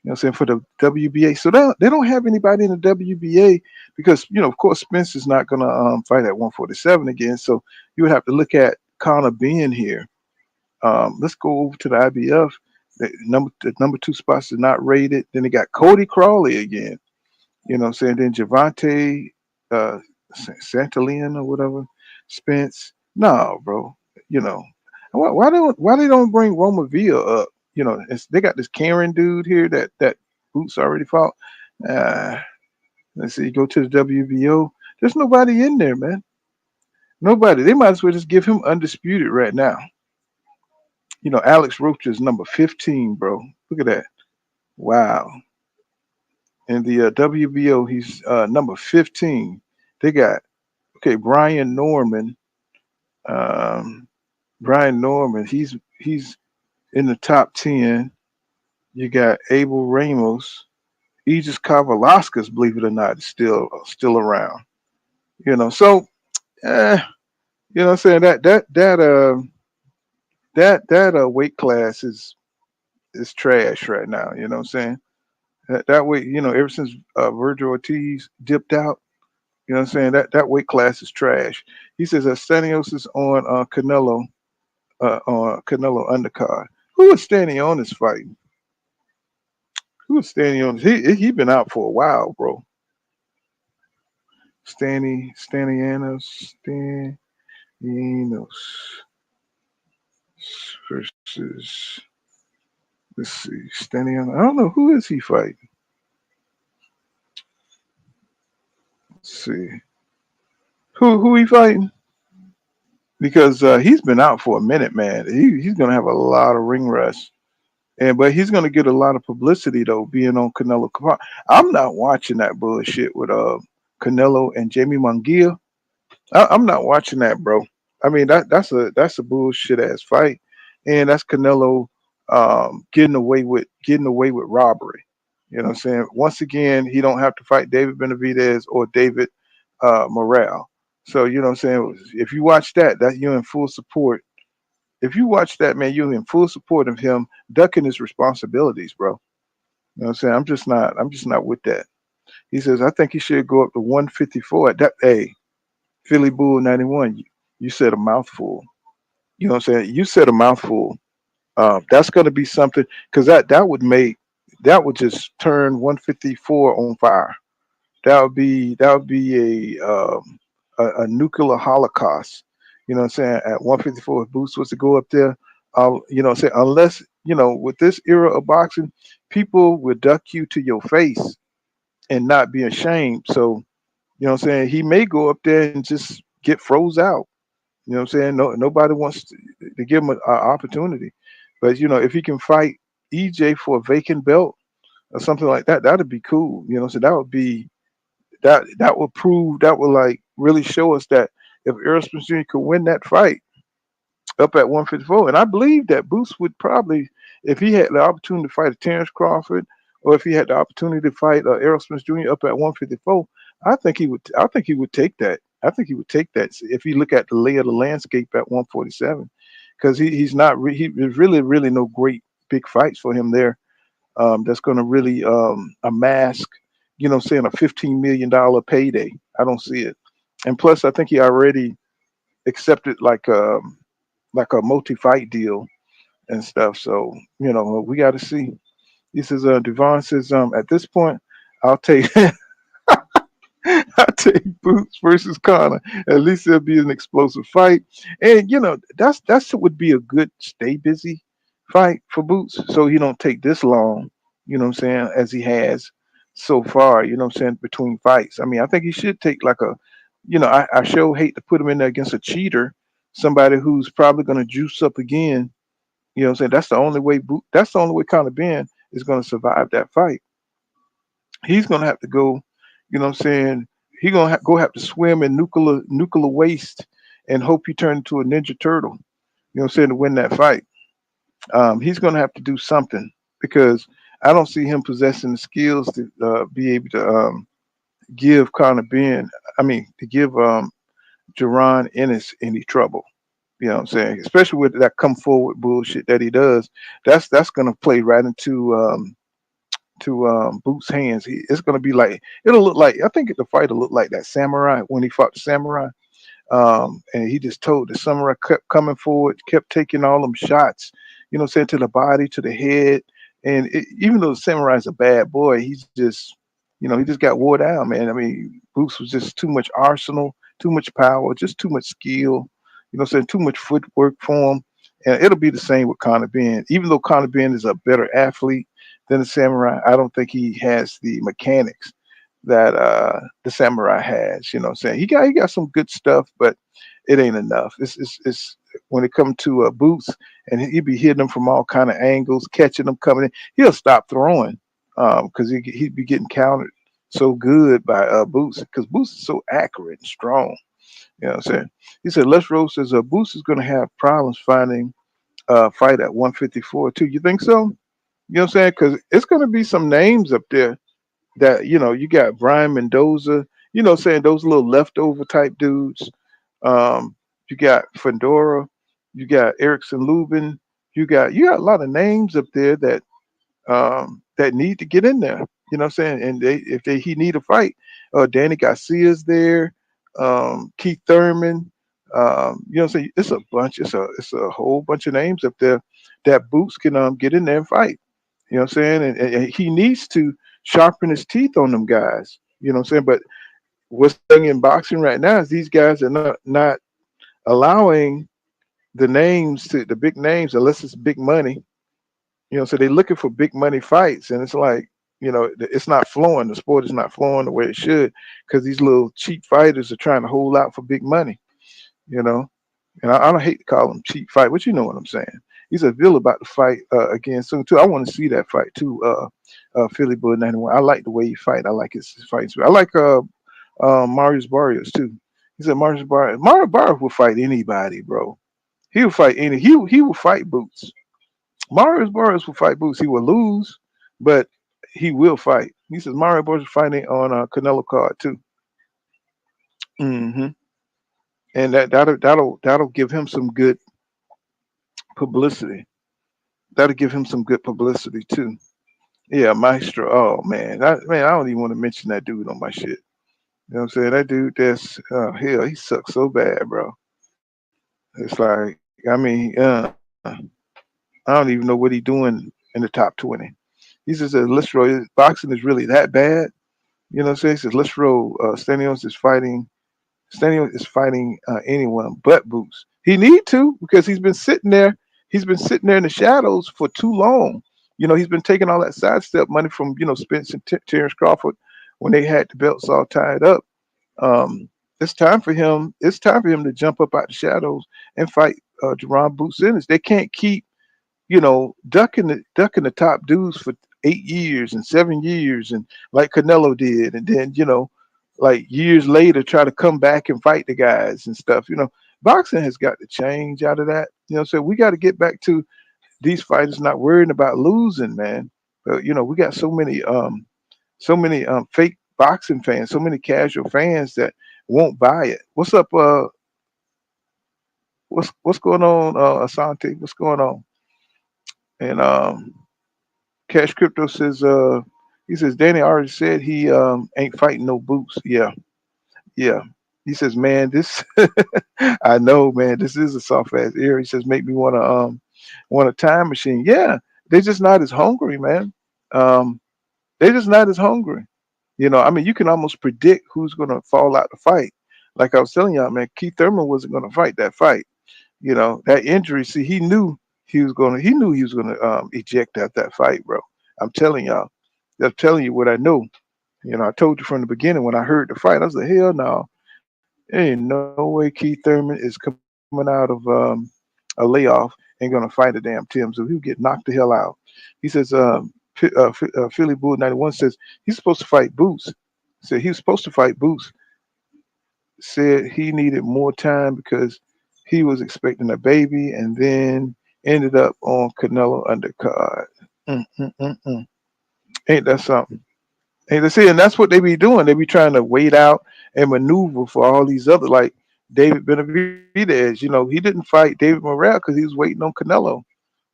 You know what I'm saying? For the WBA. So they don't have anybody in the WBA because, of course, Spencer's not going to fight at 147 again. So you would have to look at Conor Ben here. Let's go over to the IBF. The number 2 spots are not rated. Then they got Cody Crawley again. You know what I'm saying? Then Javante uh, Santalian or whatever. Spence. No, bro. You know. Why they don't bring Roma Villa up? They got this Karen dude here that Boots already fought. Uh, let's see, go to the WBO. There's nobody in there, man. Nobody. They might as well just give him undisputed right now. Alex Roach is number 15, bro. Look at that. Wow. In the WBO, he's number 15. They got Brian Norman. Brian Norman. He's in the top 10. You got Abel Ramos. Aegis Kavalauskas, believe it or not, is still around. So you know what I'm saying, that weight class is trash right now. You know what I'm saying? That weight, ever since Virgil Ortiz dipped out, you know what I'm saying, that weight class is trash. He says that Stanios is on Canelo undercard. Who is standing on this fight? Who is standing on? He been out for a while, bro. Stanianos versus, let's see, Stanianos. I don't know, who is he fighting. Let's see, who he fighting? Because he's been out for a minute, man. He's gonna have a lot of ring rust. But he's going to get a lot of publicity though, being on Canelo. I'm not watching that bullshit with Canelo and Jamie Munguia. I'm not watching that, bro. I mean that's a bullshit ass fight, and that's Canelo getting away with robbery. You know what I'm saying? Once again, he don't have to fight David Benavidez or David Morale. So you know what I'm saying? If you watch that you're in full support. If you watch that, man, you're in full support of him ducking his responsibilities, bro. You know what I'm saying? I'm just not with that. He says, I think he should go up to 154 at that. Hey, Philly Bull 91, you said a mouthful. You know what I'm saying? You said a mouthful. That's going to be something, because that would just turn 154 on fire. That would be a nuclear holocaust. You know what I'm saying? At 154, if Boots was to go up there, you know what I'm saying? Unless, with this era of boxing, people would duck you to your face and not be ashamed. So, you know what I'm saying? He may go up there and just get froze out. You know what I'm saying? Nobody wants to give him an opportunity. But, if he can fight EJ for a vacant belt or something like that, that'd be cool. You know, so that would be, that would prove, that would like really show us that if Errol Spence Jr. could win that fight up at 154, and I believe that Boots would probably, if he had the opportunity to fight a Terrence Crawford, or if he had the opportunity to fight Errol Spence Jr. up at 154, I think he would. I think he would take that. I think he would take that if you look at the lay of the landscape at 147, because he's not. There's really no great big fights for him there. That's going to really amass, saying a $15 million payday. I don't see it. And plus, I think he already accepted like a multi-fight deal and stuff. So, we got to see. He says, Devon says, at this point, I'll take I'll take Boots versus Conor. At least it'll be an explosive fight. And, that's would be a good stay busy fight for Boots. So he don't take this long, as he has so far, between fights. I mean, I think he should take like I sure hate to put him in there against a cheater, somebody who's probably going to juice up again. You know what I'm saying? That's the only way Conor Ben is going to survive that fight. He's going to have to go, he's going to have to swim in nuclear waste and hope he turns into a Ninja Turtle, to win that fight. He's going to have to do something, because I don't see him possessing the skills to be able to give Conor Ben, to give Jaron Ennis any trouble. You know what I'm saying? Especially with that come forward bullshit that he does. That's gonna play right into Boots' hands. It's gonna be like it'll look like I think the fight will look like that samurai when he fought the samurai. And he just told the samurai kept coming forward, kept taking all them shots, you know, saying to the body, to the head. And even though the samurai's a bad boy, he's just, he just got wore down, man. I mean, Boots was just too much arsenal, too much power, just too much skill, saying too much footwork for him. And it'll be the same with Conor Ben. Even though Conor Ben is a better athlete than the samurai, I don't think he has the mechanics that the samurai has. You know what I'm saying? He got some good stuff, but it ain't enough. It's when it comes to Boots, and he be hitting them from all kind of angles, catching them coming in. He'll stop throwing because he'd be getting countered so good by Boots, because Boots is so accurate and strong. You know what I'm saying? He said Les Rose says Boots is going to have problems finding fight at 154 too. You think so? You know what I'm saying? Because it's going to be some names up there that you got Brian Mendoza, saying those little leftover type dudes. You got Fedora, you got Erickson Lubin, you got a lot of names up there that need to get in there. You know what I'm saying? And he need a fight, Danny Garcia's there, Keith Thurman. You know what I'm saying? It's a bunch. It's a whole bunch of names up there that Boots can get in there and fight. You know what I'm saying? And he needs to sharpen his teeth on them guys. You know what I'm saying? But what's thing in boxing right now is these guys are not allowing the big names, unless it's big money. So they're looking for big money fights, and it's like, it's not flowing. The sport is not flowing the way it should, because these little cheap fighters are trying to hold out for big money. You know, and I don't hate to call them cheap fight, but you know what I'm saying. He's a Bill about to fight again soon too. I want to see that fight too. Philly Bull 91. I like the way he fight. I like his fights. I like Marius Barrios too. He said Marius Barrios will fight anybody, bro. He will fight any. He will fight Boots. Marius Barrios will fight Boots. He will lose, but he will fight. He says Mario Barrios is fighting on Canelo card too. hmm And that'll give him some good publicity. That'll give him some good publicity too. Yeah, Maestro. Oh man, I don't even want to mention that dude on my shit. You know what I'm saying? That dude, that's hell, he sucks so bad, bro. It's like, I don't even know what he's doing in the top 20. He says that Listro, boxing is really that bad. You know what I'm saying? He says Listro, Stanios is fighting anyone but Boots. He need to, because he's been sitting there. He's been sitting there in the shadows for too long. He's been taking all that sidestep money from Spence and Terrence Crawford when they had the belts all tied up. It's time for him. It's time for him to jump up out the shadows and fight Jaron Boots Ennis. They can't keep ducking the top dudes for 8 years and 7 years, and like Canelo did, and then like years later try to come back and fight the guys and stuff. Boxing has got to change out of that. So we got to get back to these fighters not worrying about losing, man. But we got so many fake boxing fans, so many casual fans that won't buy it. What's up? What's going on, Asante? What's going on? And Cash Crypto says he says Danny already said he ain't fighting no Boots. Yeah. He says, man, this I know, man, this is a soft ass ear. He says, make me want a time machine. Yeah, they're just not as hungry, man. They're just not as hungry. You can almost predict who's gonna fall out the fight. Like I was telling y'all, man, Keith Thurman wasn't gonna fight that fight. That injury. See, he knew he was gonna eject out that fight, bro. I'm telling y'all. I'm telling you what I know. I told you from the beginning when I heard the fight, I was like, hell no. There ain't no way Keith Thurman is coming out of a layoff and gonna fight a damn Tim. So he'll get knocked the hell out. He says, Philly Bull 91 says he's supposed to fight Boots. Said he was supposed to fight Boots. Said he needed more time because he was expecting a baby, and then ended up on Canelo undercard. Mm. Ain't that something? And they see, and that's what they be doing. They be trying to wait out and maneuver for all these other like David Benavidez. He didn't fight David Morrell because he was waiting on Canelo,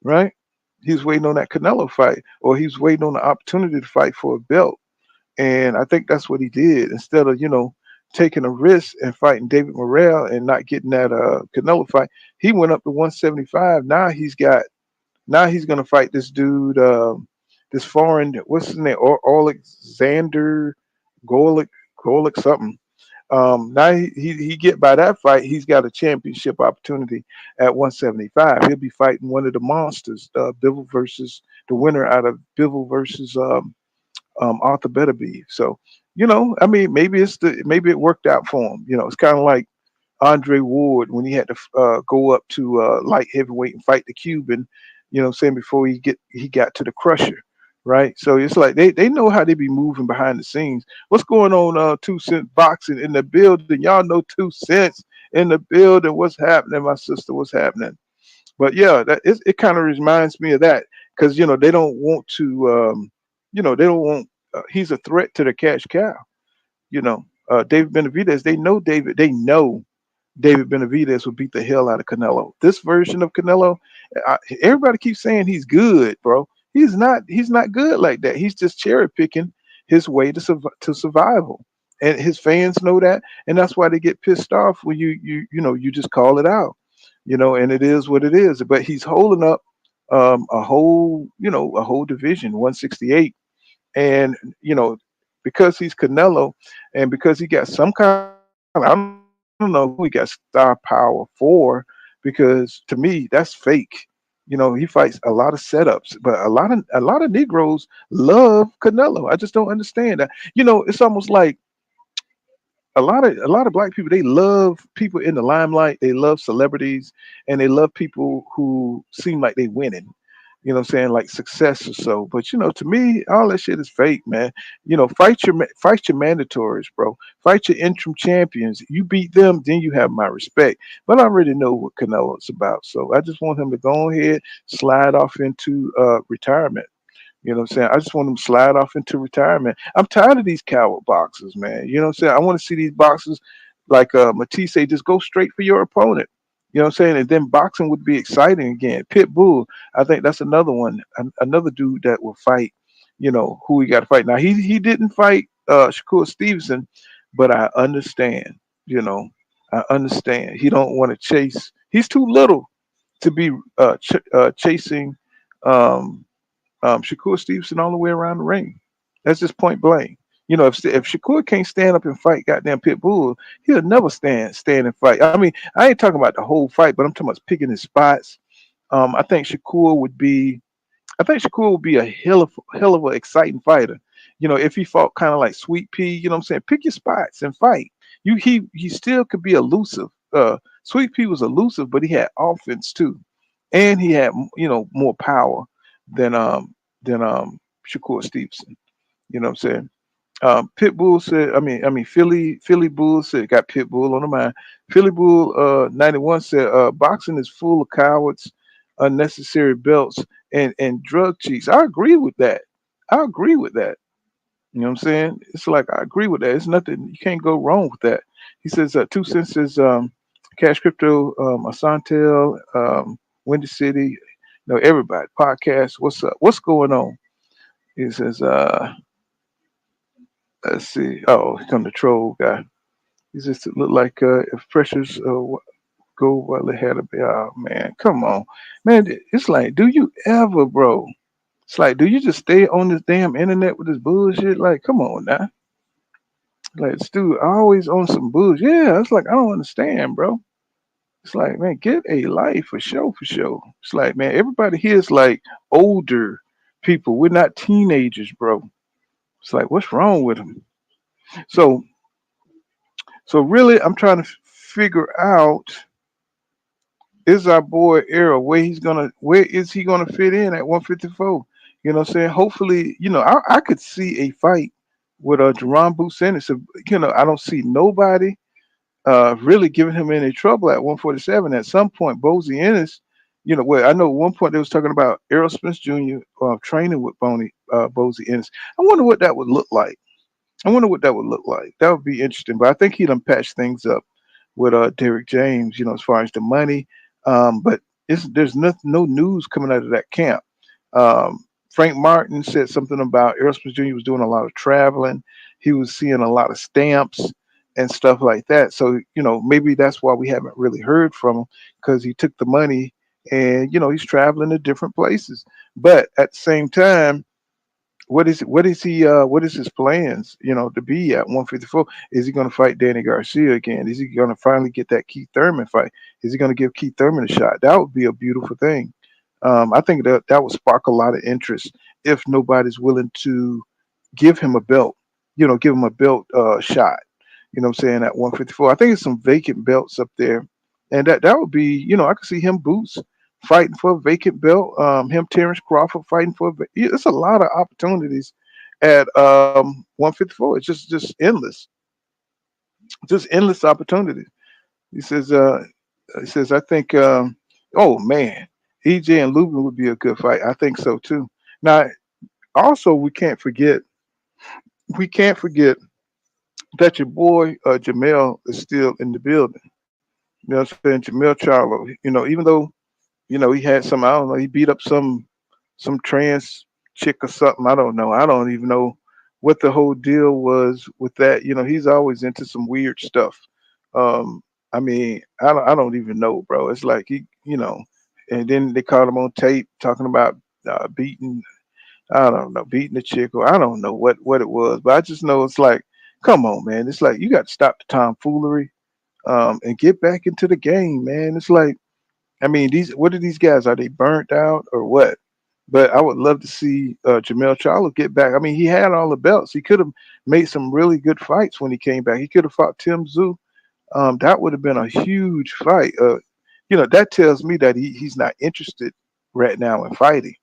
right? He was waiting on that Canelo fight, or he was waiting on the opportunity to fight for a belt. And I think that's what he did instead of taking a risk and fighting David Morrell and not getting that Canelo fight. He went up to 175. Now he's gonna fight this dude, this foreign, what's his name, Alexander Golik, Golik something. Now he get by that fight, he's got a championship opportunity at 175. He'll be fighting one of the monsters, Bivol versus the winner out of Bivol versus Arthur Beterbiev. So I mean, maybe it worked out for him. It's kind of like Andre Ward when he had to go up to light heavyweight and fight the Cuban. What I'm saying, before he got to the Crusher, right? So it's like they know how they be moving behind the scenes. What's going on? 2 Cent Boxing in the building. Y'all know 2 Cents in the building. What's happening, my sister? What's happening? But yeah, it kind of reminds me of that because they don't want to. They don't want. He's a threat to the cash cow. David Benavidez. They know David. They know David Benavidez would beat the hell out of Canelo. This version of Canelo, everybody keeps saying he's good, bro. He's not. He's not good like that. He's just cherry picking his way to survival, and his fans know that, and that's why they get pissed off when you just call it out, and it is what it is. But he's holding up a whole division, 168, and because he's Canelo, and because he got some kind of, I don't know who he got star power for, because to me that's fake. He fights a lot of setups, but a lot of Negroes love Canelo. I just don't understand that. It's almost like a lot of black people, they love people in the limelight, they love celebrities, and they love people who seem like they winning. What I'm saying, like success or so. But to me, all that shit is fake, man. Fight your mandatories, bro. Fight your interim champions. You beat them, then you have my respect. But I already know what Canelo's about, so I just want him to go ahead, slide off into retirement. What I'm saying? I just want them to slide off into retirement. I'm tired of these coward boxers, man. What I'm saying? I want to see these boxers like Matisse say, just go straight for your opponent. What I'm saying? And then boxing would be exciting again. Pitbull, I think that's another one, another dude that will fight, who he got to fight. Now he didn't fight Shakur Stevenson, but I understand, I understand. He don't want to chase. He's too little to be chasing um Shakur Stevenson all the way around the ring. That's just point blank. If Shakur can't stand up and fight goddamn Pitbull, he'll never stand and fight. I mean, I ain't talking about the whole fight, but I'm talking about picking his spots. I think Shakur would be. I think Shakur would be a hell of an exciting fighter. If he fought kind of like Sweet Pea, what I'm saying? Pick your spots and fight. He still could be elusive. Sweet Pea was elusive, but he had offense too, and he had more power than Shakur Stevenson. What I'm saying? Pitbull said, Philly Bull said, got Pitbull on the mind. Philly Bull 91 said, boxing is full of cowards, unnecessary belts, and drug cheats. I agree with that. I agree with that. What I'm saying? It's like I agree with that. It's nothing, you can't go wrong with that. He says 2 Cents says Cash Crypto, Asantel, Windy City, everybody. Podcast, what's up? What's going on? He says, let's see. Oh, here come the troll guy. He says it look like if pressures go while they had a oh man, come on. Man, it's like, do you ever, bro? It's like, do you just stay on this damn internet with this bullshit? Like, come on now. Like, this dude always on some bullshit. Yeah, it's like, I don't understand, bro. It's like, man, get a life for sure, for sure. It's like, man, everybody here is like older people. We're not teenagers, bro. It's like, what's wrong with them? So, so really, I'm trying to figure out, is our boy Errol where is he gonna fit in at 154? What I'm saying? Hopefully, I could see a fight with Jaron Ennis. I don't see nobody really giving him any trouble at 147. At some point, Bozy Ennis, I know at one point they was talking about Errol Spence Jr. Training with Bozy Ennis. I wonder what that would look like. I wonder what that would look like. That would be interesting. But I think he done patched things up with Derrick James, as far as the money. But there's no news coming out of that camp. Frank Martin said something about Earl Smith Jr. was doing a lot of traveling. He was seeing a lot of stamps and stuff like that. So, maybe that's why we haven't really heard from him, because he took the money and, he's traveling to different places. But at the same time, what is his plans, to be at 154? Is he going to fight Danny Garcia again? Is he going to finally get that Keith Thurman fight? Is he going to give Keith Thurman a shot? That would be a beautiful thing. I think that would spark a lot of interest if nobody's willing to give him a belt, give him a belt shot. You know what I'm saying, at 154. I think it's some vacant belts up there. And that would be, I could see him Boots fighting for a vacant belt, him Terrence Crawford fighting for it's a lot of opportunities at 154. It's just endless. Just endless opportunities. He says I think oh man, EJ and Lubin would be a good fight. I think so too. Now also we can't forget that your boy Jamel is still in the building. You know what I'm saying? Jamel Charlo. Even though he had some, I don't know, he beat up some trans chick or something. I don't know. I don't even know what the whole deal was with that. He's always into some weird stuff. I mean, I don't even know, bro. It's like and then they caught him on tape talking about beating. I don't know, beating the chick, or I don't know what it was, but I just know it's like, come on, man. It's like you got to stop the tomfoolery, and get back into the game, man. It's like, I mean, what are these guys? Are they burnt out or what? But I would love to see Jamel Charlo get back. I mean, he had all the belts. He could have made some really good fights when he came back. He could have fought Tim Tszyu. That would have been a huge fight. That tells me that he's not interested right now in fighting,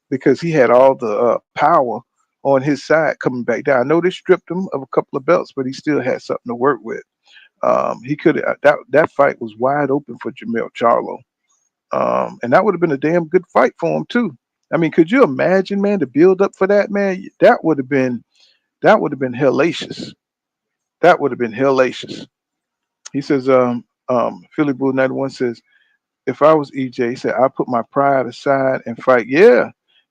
because he had all the power on his side coming back down. I know they stripped him of a couple of belts, but he still had something to work with. He could that fight was wide open for Jamel Charlo, and that would have been a damn good fight for him too. I mean, could you imagine, man, the build up for that, man? That would have been hellacious. That would have been hellacious. He says, Philly Bull 91 says, if I was EJ, he said, I put my pride aside and fight.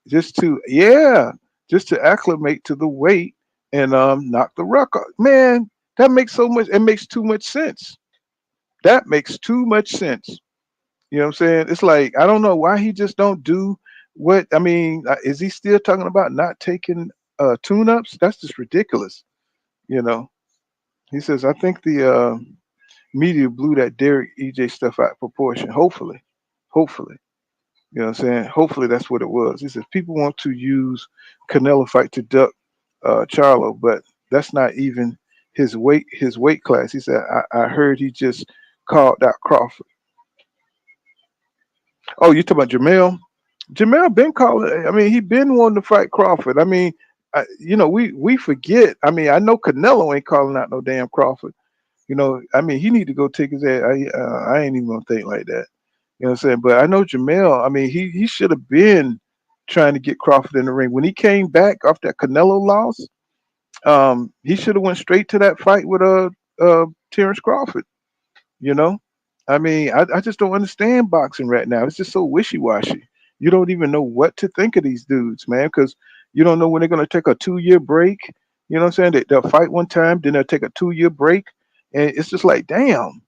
Just to acclimate to the weight and knock the ruck off. Man, that makes so much. It makes too much sense. That makes too much sense. You know what I'm saying? It's like, I don't know why he just don't do what. I mean, is he still talking about not taking tune-ups? That's just ridiculous. You know. He says, I think the media blew that Derek EJ stuff out of proportion. Hopefully. You know what I'm saying? Hopefully that's what it was. He says people want to use Canelo fight to duck Charlo, but that's not even his weight class. He said, I heard he just called out Crawford. Oh, you talking about Jamel? Jamel been calling. I mean, he been wanting to fight Crawford. I mean, we forget. I mean, I know Canelo ain't calling out no damn Crawford. I mean, he need to go take his ass. I ain't even gonna think like that. You know what I'm saying? But I know Jamel. I mean, he should have been trying to get Crawford in the ring when he came back off that Canelo loss. He should have went straight to that fight with Terrence Crawford. You know, I mean, I just don't understand boxing right now. It's just so wishy washy. You don't even know what to think of these dudes, man, because you don't know when they're gonna take a 2-year break. You know what I'm saying? They'll fight one time, then they'll take a 2-year break, and it's just like, damn.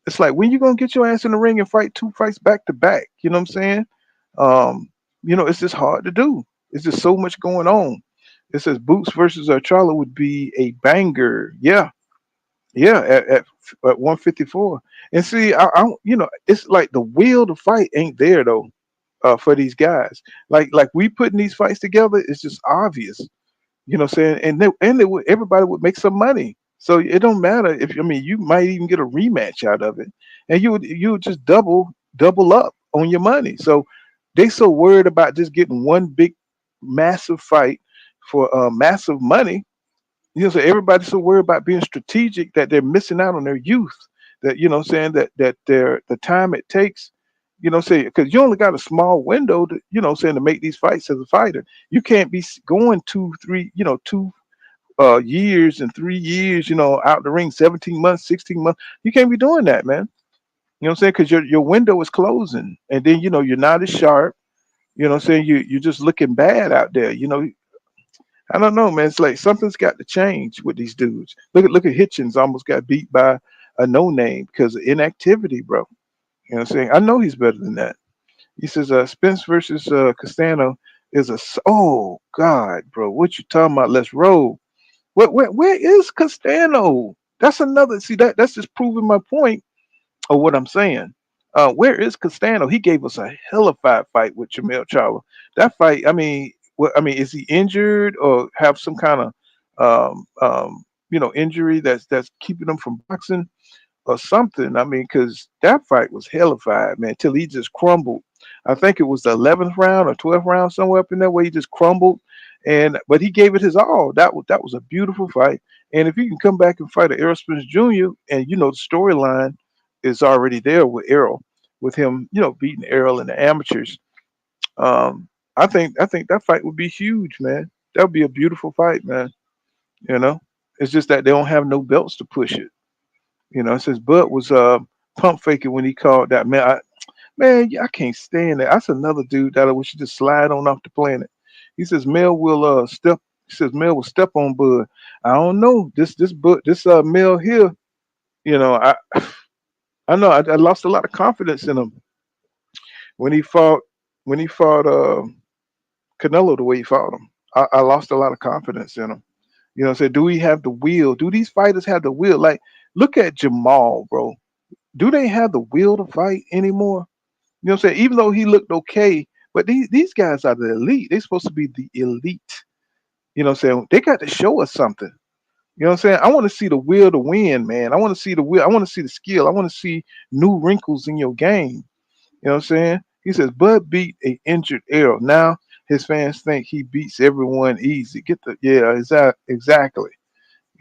It's like, when you gonna get your ass in the ring and fight 2 fights back to back? You know what I'm saying? It's just hard to do. It's just so much going on. It says Boots versus Charlo would be a banger. Yeah, at 154. And see, it's like the will to fight ain't there though, for these guys. Like we putting these fights together, it's just obvious. You know what I'm saying? Everybody would make some money. So it don't matter if, I mean, you might even get a rematch out of it, and you would just double up on your money. So they so worried about just getting one big massive fight for massive money. So everybody's so worried about being strategic that they're missing out on their youth. That, saying that the time it takes, say, because you only got a small window to, saying, to make these fights as a fighter. You can't be going 2, 3, years and 3 years, out the ring, 17 months, 16 months. You can't be doing that, man. You know what I'm saying? Because your window is closing, and then you're not as sharp. You know what I'm saying? You're just looking bad out there. I don't know, man. It's like something's got to change with these dudes. Look at Hitchens almost got beat by a no name because of inactivity, bro. You know what I'm saying? I know he's better than that. He says Spence versus Castano is oh God, bro. What you talking about? Let's roll. Where is Castano? That's another that's just proving my point of what I'm saying. Where is Castano? He gave us a hellified fight with Jamel Charlo. That fight, is he injured or have some kind of injury that's keeping him from boxing or something? I mean, because that fight was hellified, man, till he just crumbled. I think it was the 11th round or 12th round, somewhere up in there, where he just crumbled. But he gave it his all. That was a beautiful fight. And if you can come back and fight an Errol Spence Jr., and the storyline is already there with Errol, with him, beating Errol in the amateurs. Um, I think that fight would be huge, man. That would be a beautiful fight, man. You know, it's just that they don't have no belts to push it. It says Bud was pump faking when he called that man. I can't stand that. That's another dude that I wish you just slide on off the planet. He says Mel will step. He says Mel will step on Bud. I don't know this Mel here. You know, I I know I lost a lot of confidence in him when he fought Canelo the way he fought him. I lost a lot of confidence in him. So do we have the will? Do these fighters have the will? Like, look at Jamal, bro. Do they have the will to fight anymore? You know what I'm saying? Even though he looked okay, but these guys are the elite. They're supposed to be the elite. You know what I'm saying? They got to show us something. You know what I'm saying? I want to see the will to win, man. I want to see the will. I want to see the skill. I want to see new wrinkles in your game. You know what I'm saying? He says Bud beat a injured Errol. Now his fans think he beats everyone easy. Exactly.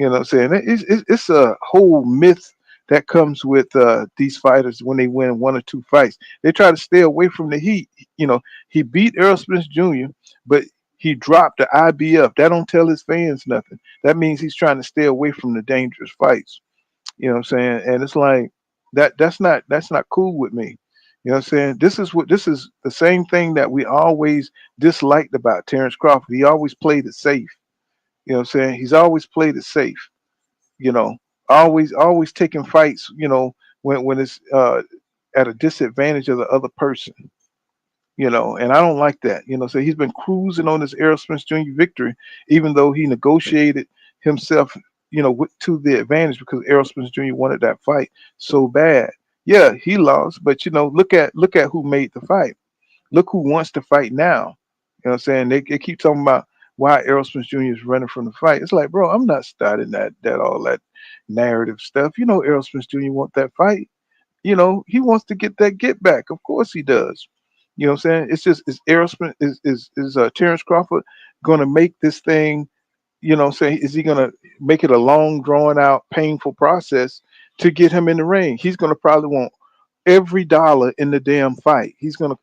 You know what I'm saying? It's a whole myth that comes with these fighters when they win one or two fights. They try to stay away from the heat. He beat Errol Spence Jr., but he dropped the IBF. That don't tell his fans nothing. That means he's trying to stay away from the dangerous fights. You know what I'm saying? And it's like that's not cool with me. You know what I'm saying? This is the same thing that we always disliked about Terrence Crawford. He always played it safe. You know what I'm saying? He's always played it safe. You know, always taking fights, when it's at a disadvantage of the other person. And I don't like that. So he's been cruising on this Errol Spence Jr. victory, even though he negotiated himself, to the advantage because Errol Spence Jr. wanted that fight so bad. Yeah, he lost, but look at who made the fight. Look who wants to fight now. You know what I'm saying? They keep talking about why Errol Spence Jr. is running from the fight. It's like, bro, I'm not starting that all that narrative stuff. Errol Spence Jr. want that fight. He wants to get that get back. Of course he does. You know what I'm saying? It's just is Errol Spence is Terrence Crawford gonna make this thing, saying, is he gonna make it a long, drawn out, painful process to get him in the ring? He's gonna probably want every dollar in the damn fight. He's gonna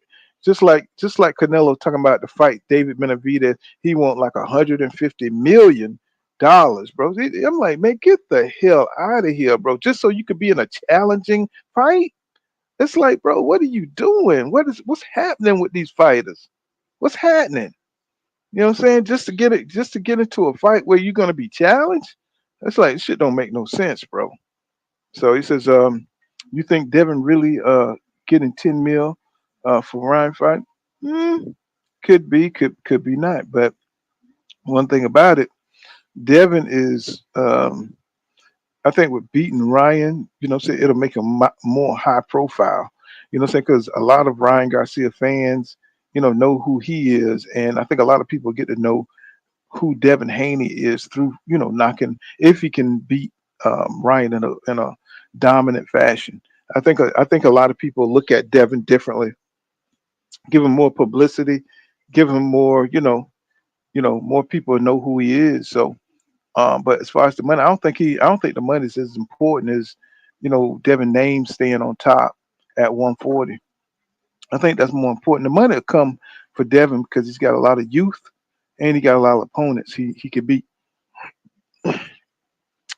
just like Canelo talking about the fight David Benavidez. He want like $150 million, bro. I'm like, man, get the hell out of here, bro. Just so you could be in a challenging fight. It's like, bro, what are you doing? What's happening with these fighters? What's happening? You know what I'm saying? Just to get into a fight where you're gonna be challenged. That's like shit don't make no sense, bro. So he says, you think Devin really getting 10 mil for Ryan fight? Hmm, could be, could be not. But one thing about it, Devin is I think with beating Ryan, say it'll make him more high profile. Say because a lot of Ryan Garcia fans, know who he is, and I think a lot of people get to know who Devin Haney is through, knocking if he can beat Ryan in a dominant fashion. I think a lot of people look at Devin differently, give him more publicity, give him more, more people know who he is. So, but as far as the money, I don't think the money is as important as, Devin name staying on top at 140. I think that's more important. The money will come for Devin because he's got a lot of youth and he got a lot of opponents he could beat.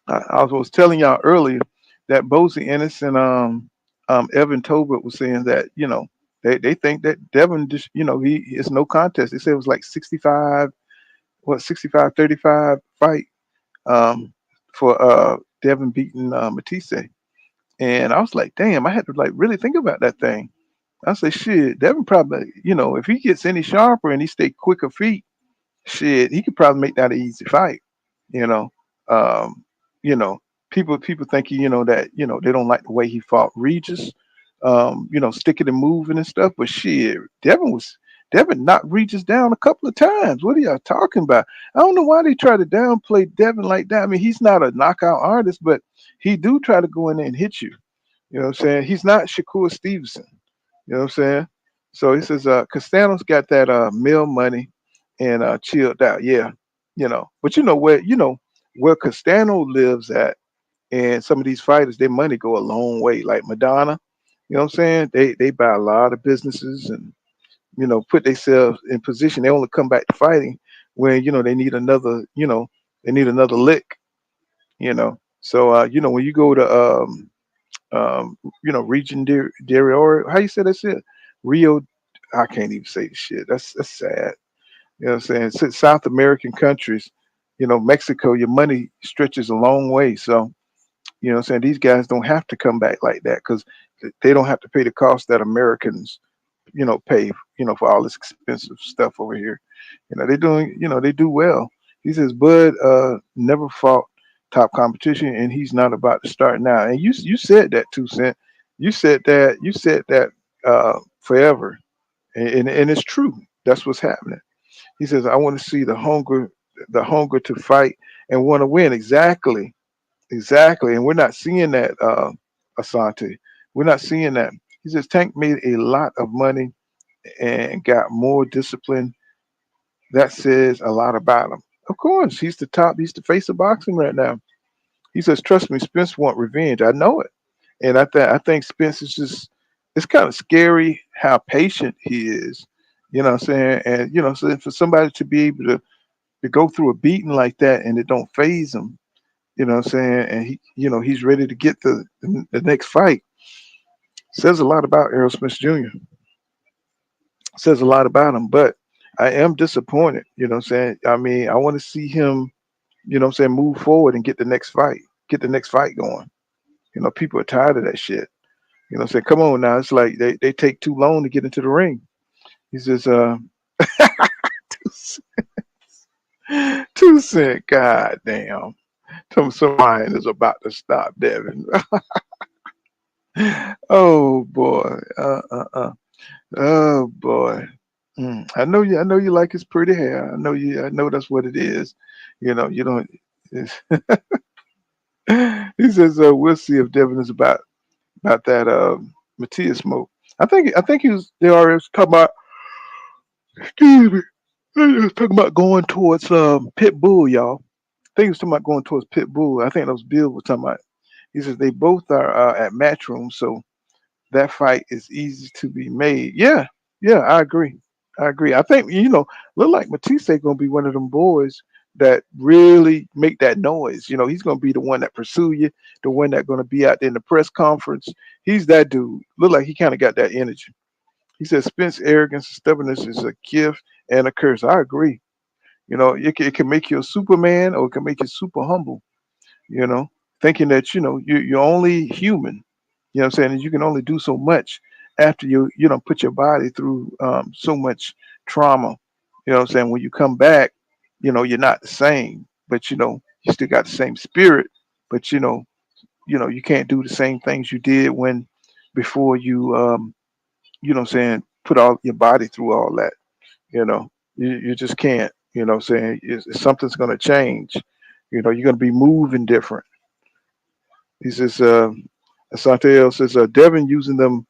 I was telling y'all earlier that Bozy Ennis and Evan Tolbert was saying that they think that Devin just he is no contest. They said it was like 65, 65-35 fight for Devin beating Matisse. And I was like, damn, I had to like really think about that thing. I said, shit, Devin probably, if he gets any sharper and he stay quicker feet, shit, he could probably make that an easy fight. You know, um, you know, people thinking, that they don't like the way he fought Regis, sticking and moving and stuff. But shit, Devin knocked Regis down a couple of times. What are y'all talking about? I don't know why they try to downplay Devin like that. I mean, he's not a knockout artist, but he do try to go in there and hit you. You know what I'm saying? He's not Shakur Stevenson. You know what I'm saying? So he says, Castanos got that mill money and chilled out. Yeah, But where Castano lives at, and some of these fighters, their money go a long way. Like Madonna, you know what I'm saying? They buy a lot of businesses and put themselves in position. They only come back to fighting when they need another, they need another lick. So when you go to region Derior, how you say that shit? Rio, I can't even say the shit. That's sad. You know what I'm saying? South American countries, Mexico, your money stretches a long way. So, you know what I'm saying? These guys don't have to come back like that because they don't have to pay the cost that Americans, pay, for all this expensive stuff over here. They do well. He says Bud never fought top competition and he's not about to start now. And you said that too, Cent. You said that forever. And it's true. That's what's happening. He says, I want to see the hunger to fight and want to win. Exactly. Exactly. And we're not seeing that, Asante. We're not seeing that. He says Tank made a lot of money and got more discipline. That says a lot about him. Of course, he's the top. He's the face of boxing right now. He says, trust me, Spence want revenge. I know it. And I think Spence is just, it's kind of scary how patient he is. You know what I'm saying? And, so for somebody to be able to go through a beating like that and it don't phase him, you know what I'm saying? And he's ready to get the next fight. Says a lot about Errol Smith Jr. Says a lot about him, but I am disappointed. You know what I'm saying? I mean, I want to see him, move forward and get the next fight going. People are tired of that shit. You know what I'm saying? Come on now. It's like they take too long to get into the ring. He says, 2 cent, god damn. Somebody is about to stop Devin. Oh boy. Oh boy. I know you like his pretty hair. I know that's what it is. You don't he says we'll see if Devin is about that Matias smoke. I think they already talking about, excuse me. They was talking about going towards Pit Bull, y'all. I think he was talking about going towards Pit Bull. I think that was Bill was talking about. He says they both are at Matchroom, so that fight is easy to be made. Yeah, yeah, I agree. I agree. I think look like Matisse gonna be one of them boys that really make that noise. He's gonna be the one that pursue you, the one that gonna be out there in the press conference. He's that dude. Look like he kind of got that energy. He says Spence arrogance and stubbornness is a gift and a curse. I agree. It can make you a Superman or it can make you super humble. You know, thinking that you're only human. You know what I'm saying? And you can only do so much after you put your body through so much trauma. You know what I'm saying? When you come back, you're not the same, but you still got the same spirit, but you can't do the same things you did when before you know what I'm saying, put all your body through all that. You just can't. What I'm saying, something's going to change. You're going to be moving different. He says, Santel says, Devin using them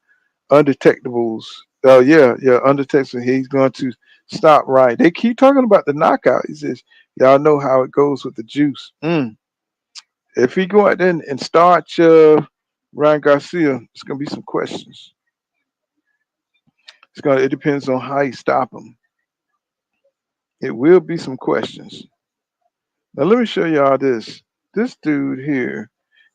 undetectables. Oh, yeah, undetectable. He's going to stop right. They keep talking about the knockout. He says, y'all know how it goes with the juice. If he go out there and start Ryan Garcia, it's going to be some questions. It depends on how you stop him. It will be some questions. Now let me show y'all this. This dude here.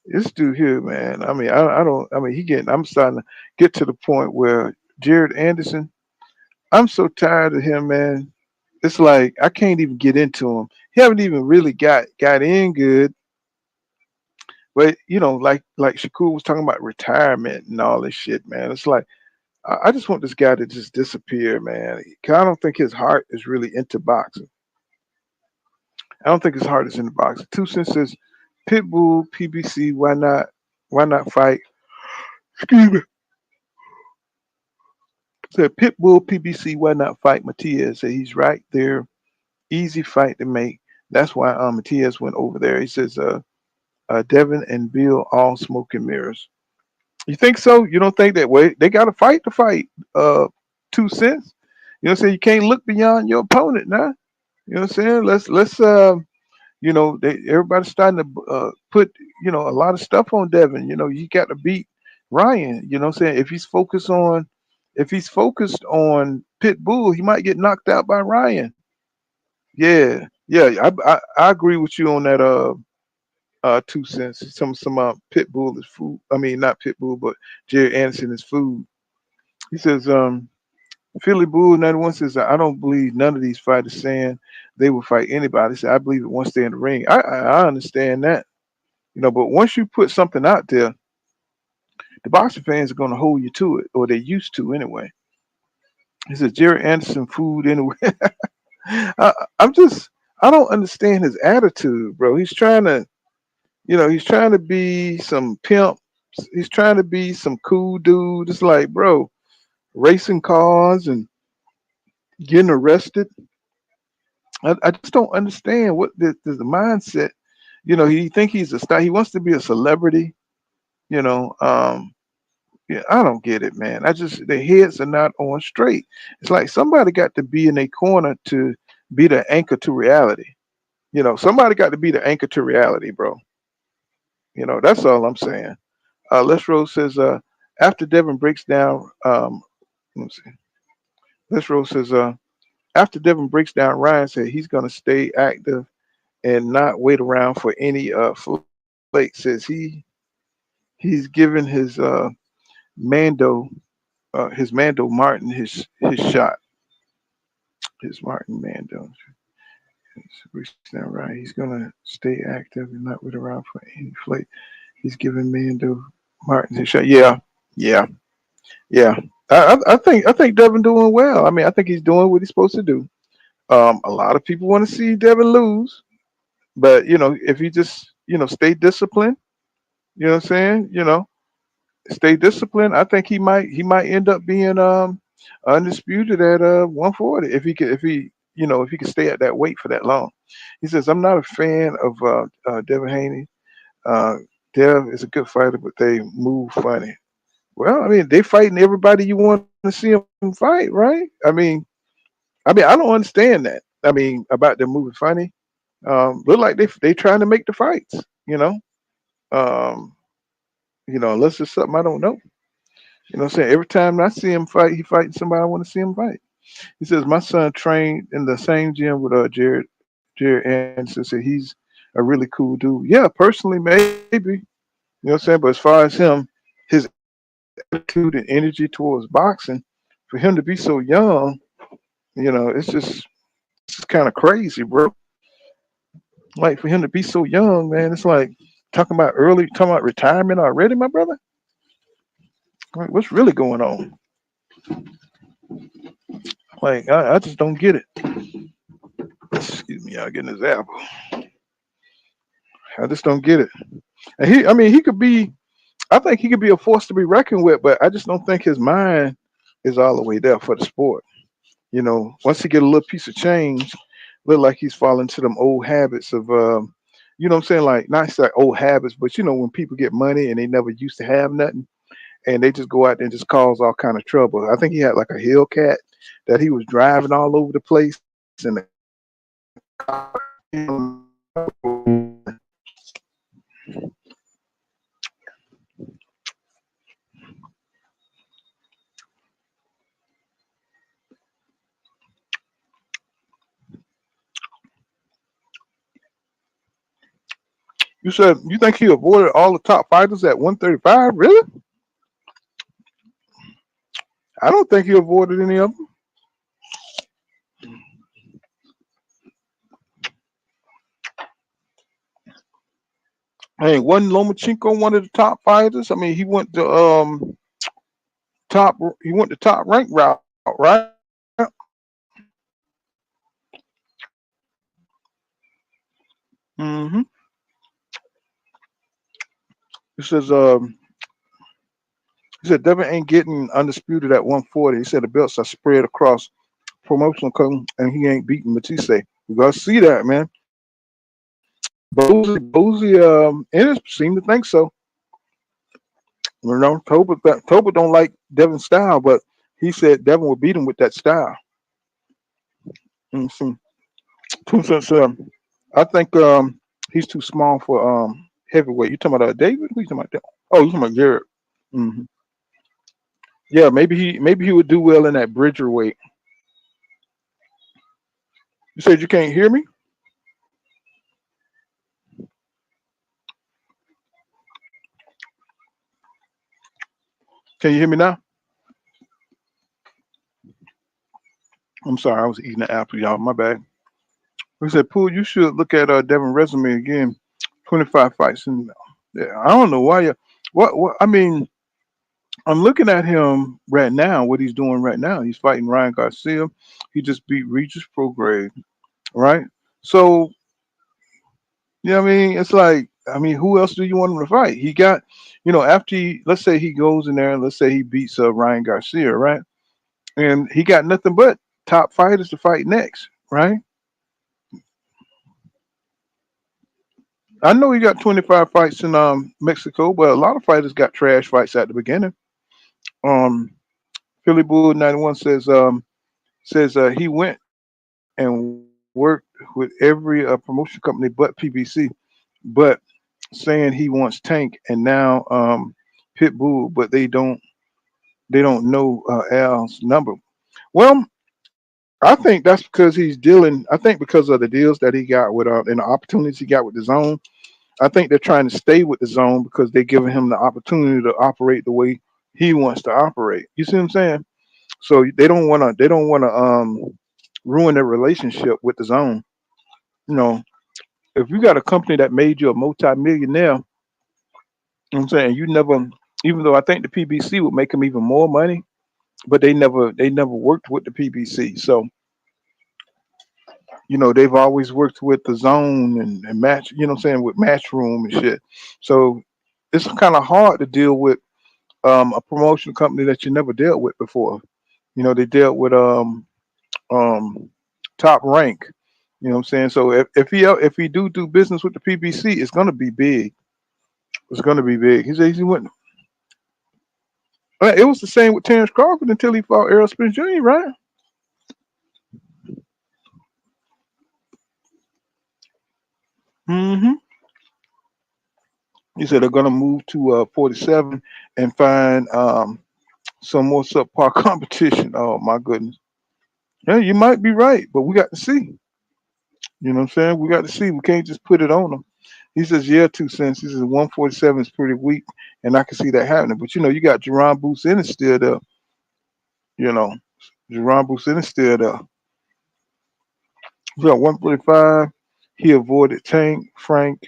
This dude here, man. I mean, I don't. I mean, he getting. I'm starting to get to the point where Jared Anderson. I'm so tired of him, man. It's like I can't even get into him. He haven't even really got in good. But like Shakur was talking about retirement and all this shit, man. It's like I just want this guy to just disappear, man. 'Cause I don't think his heart is really into boxing. I don't think his heart is into boxing. Two Cents says, Pitbull, PBC, why not? Why not fight? Excuse me. Said Pitbull, PBC, why not fight Matias? Said he's right there, easy fight to make. That's why Matias went over there. He says, Devin and Bill all smoke and mirrors. You think so? You don't think that way? They got to fight to fight. 2 cents. You know what I'm saying? You can't look beyond your opponent now. You know what I'm saying? Everybody's starting to put a lot of stuff on Devin. You got to beat Ryan. You know what I'm saying? If he's focused on Pitbull, he might get knocked out by Ryan. Yeah, yeah. I agree with you on that. 2 cents. Some Pitbull is food. I mean, not Pitbull, but Jerry Anderson is food. He says, Philly Bull 91 says, I don't believe none of these fighters saying they will fight anybody. He said, I believe it once they're in the ring. I understand that, but once you put something out there, the boxing fans are going to hold you to it, or they used to anyway. He says, Jerry Anderson food anyway. I'm just, I don't understand his attitude, bro. He's trying to be some pimp. He's trying to be some cool dude. It's like, bro, racing cars and getting arrested. I just don't understand what the mindset. He think he's a star. He wants to be a celebrity. You know, yeah, I don't get it, man. Their heads are not on straight. It's like somebody got to be in a corner to be the anchor to reality. Somebody got to be the anchor to reality, bro. That's all I'm saying. Les Rose says, after Devin breaks down, let me see. Les Rose says, after Devin breaks down, Ryan said he's going to stay active and not wait around for any flake. Says he's given Mando his Mando Martin his shot. His Martin Mando. Breaks down, right. He's going to stay active and not wait around for any flake. He's giving Mando Martin his shot. Yeah, yeah. Yeah, I think Devin doing well. I mean, I think he's doing what he's supposed to do. A lot of people want to see Devin lose, but if he just stay disciplined, you know what I'm saying? Stay disciplined. I think he might end up being undisputed at 140 if he could stay at that weight for that long. He says, I'm not a fan of Devin Haney. Uh, Dev is a good fighter, but they move funny. Well, I mean, they fighting everybody you want to see them fight, right? I don't understand that. I mean, about them moving funny. Look like they trying to make the fights. You know, um, unless it's something I don't know. What I'm saying? Every time I see him fight, he fighting somebody I want to see him fight. He says my son trained in the same gym with Jared Anderson. Said he's a really cool dude. Yeah, personally, maybe. What I'm saying? But as far as his attitude and energy towards boxing, for him to be so young, it's just kind of crazy, bro. Like for him to be so young, man, it's like talking about retirement already, my brother. Like, what's really going on? Like, I just don't get it. Excuse me, y'all getting his apple. I just don't get it. And I mean, he could be. I think he could be a force to be reckoned with, but I just don't think his mind is all the way there for the sport. Once he get a little piece of change, look like he's falling to them old habits of, what I'm saying? Like, not like old habits, but when people get money and they never used to have nothing and they just go out there and just cause all kind of trouble. I think he had like a Hellcat that he was driving all over the place and You said you think he avoided all the top fighters at 135? Really? I don't think he avoided any of them. Hey, wasn't Lomachenko one of the top fighters? I mean, he went to top. He went the top rank route, right? Mm-hmm. He says he said Devin ain't getting undisputed at 140. He said the belts are spread across promotional and he ain't beating Matisse. We gotta see that, man. Bosey Ennis seemed to think so. You know, Toba don't like Devin's style, but he said Devin would beat him with that style. Mm-hmm. Since I think he's too small for heavyweight. You talking about David? Who you talking about? Oh, you talking about Garrett? Hmm. Yeah, maybe he would do well in that bridger weight. You said you can't hear me? Can you hear me now? I'm sorry, I was eating an apple, y'all. My bad. We said, Pooh, you should look at Devin resume again. 25 fights, and yeah, I don't know why you. What? I mean, I'm looking at him right now. What he's doing right now? He's fighting Ryan Garcia. He just beat Regis Prograde, right? So, you know what I mean? It's like, I mean, who else do you want him to fight? He got, after let's say he goes in there and let's say he beats Ryan Garcia, right? And he got nothing but top fighters to fight next, right? I know he got 25 fights in Mexico, but a lot of fighters got trash fights at the beginning. Um, Philly Bull 91 says he went and worked with every promotion company but PBC, but saying he wants Tank and now Pitbull, but they don't know Al's number. Well, I think that's because he's dealing. I think because of the deals that he got with and the opportunities he got with the zone. I think they're trying to stay with the zone because they're giving him the opportunity to operate the way he wants to operate. You see what I'm saying? So they don't want to ruin their relationship with the zone. You know, if you got a company that made you a multi-millionaire, you know what I'm saying, you never, even though I think the PBC would make him even more money, but they never worked with the PBC. So they've always worked with the zone and match. You know what I'm saying, with Matchroom and shit. So it's kind of hard to deal with a promotion company that you never dealt with before. They dealt with um Top Rank. You know what I'm saying? So if he do business with the PBC, it's gonna be big. It's gonna be big. He said he went. It was the same with Terrence Crawford until he fought Errol Spence Jr., right? Hmm. He said they're gonna move to 47 and find some more subpar competition. Oh my goodness. Yeah, you might be right, but we got to see. You know what I'm saying? We got to see. We can't just put it on them. He says, yeah, 2 cents. He says 147 is pretty weak, and I can see that happening. But you got Jaron Boots Ennis still there. You know, Jaron Boots Ennis still there. We got 145. He avoided Tank, Frank.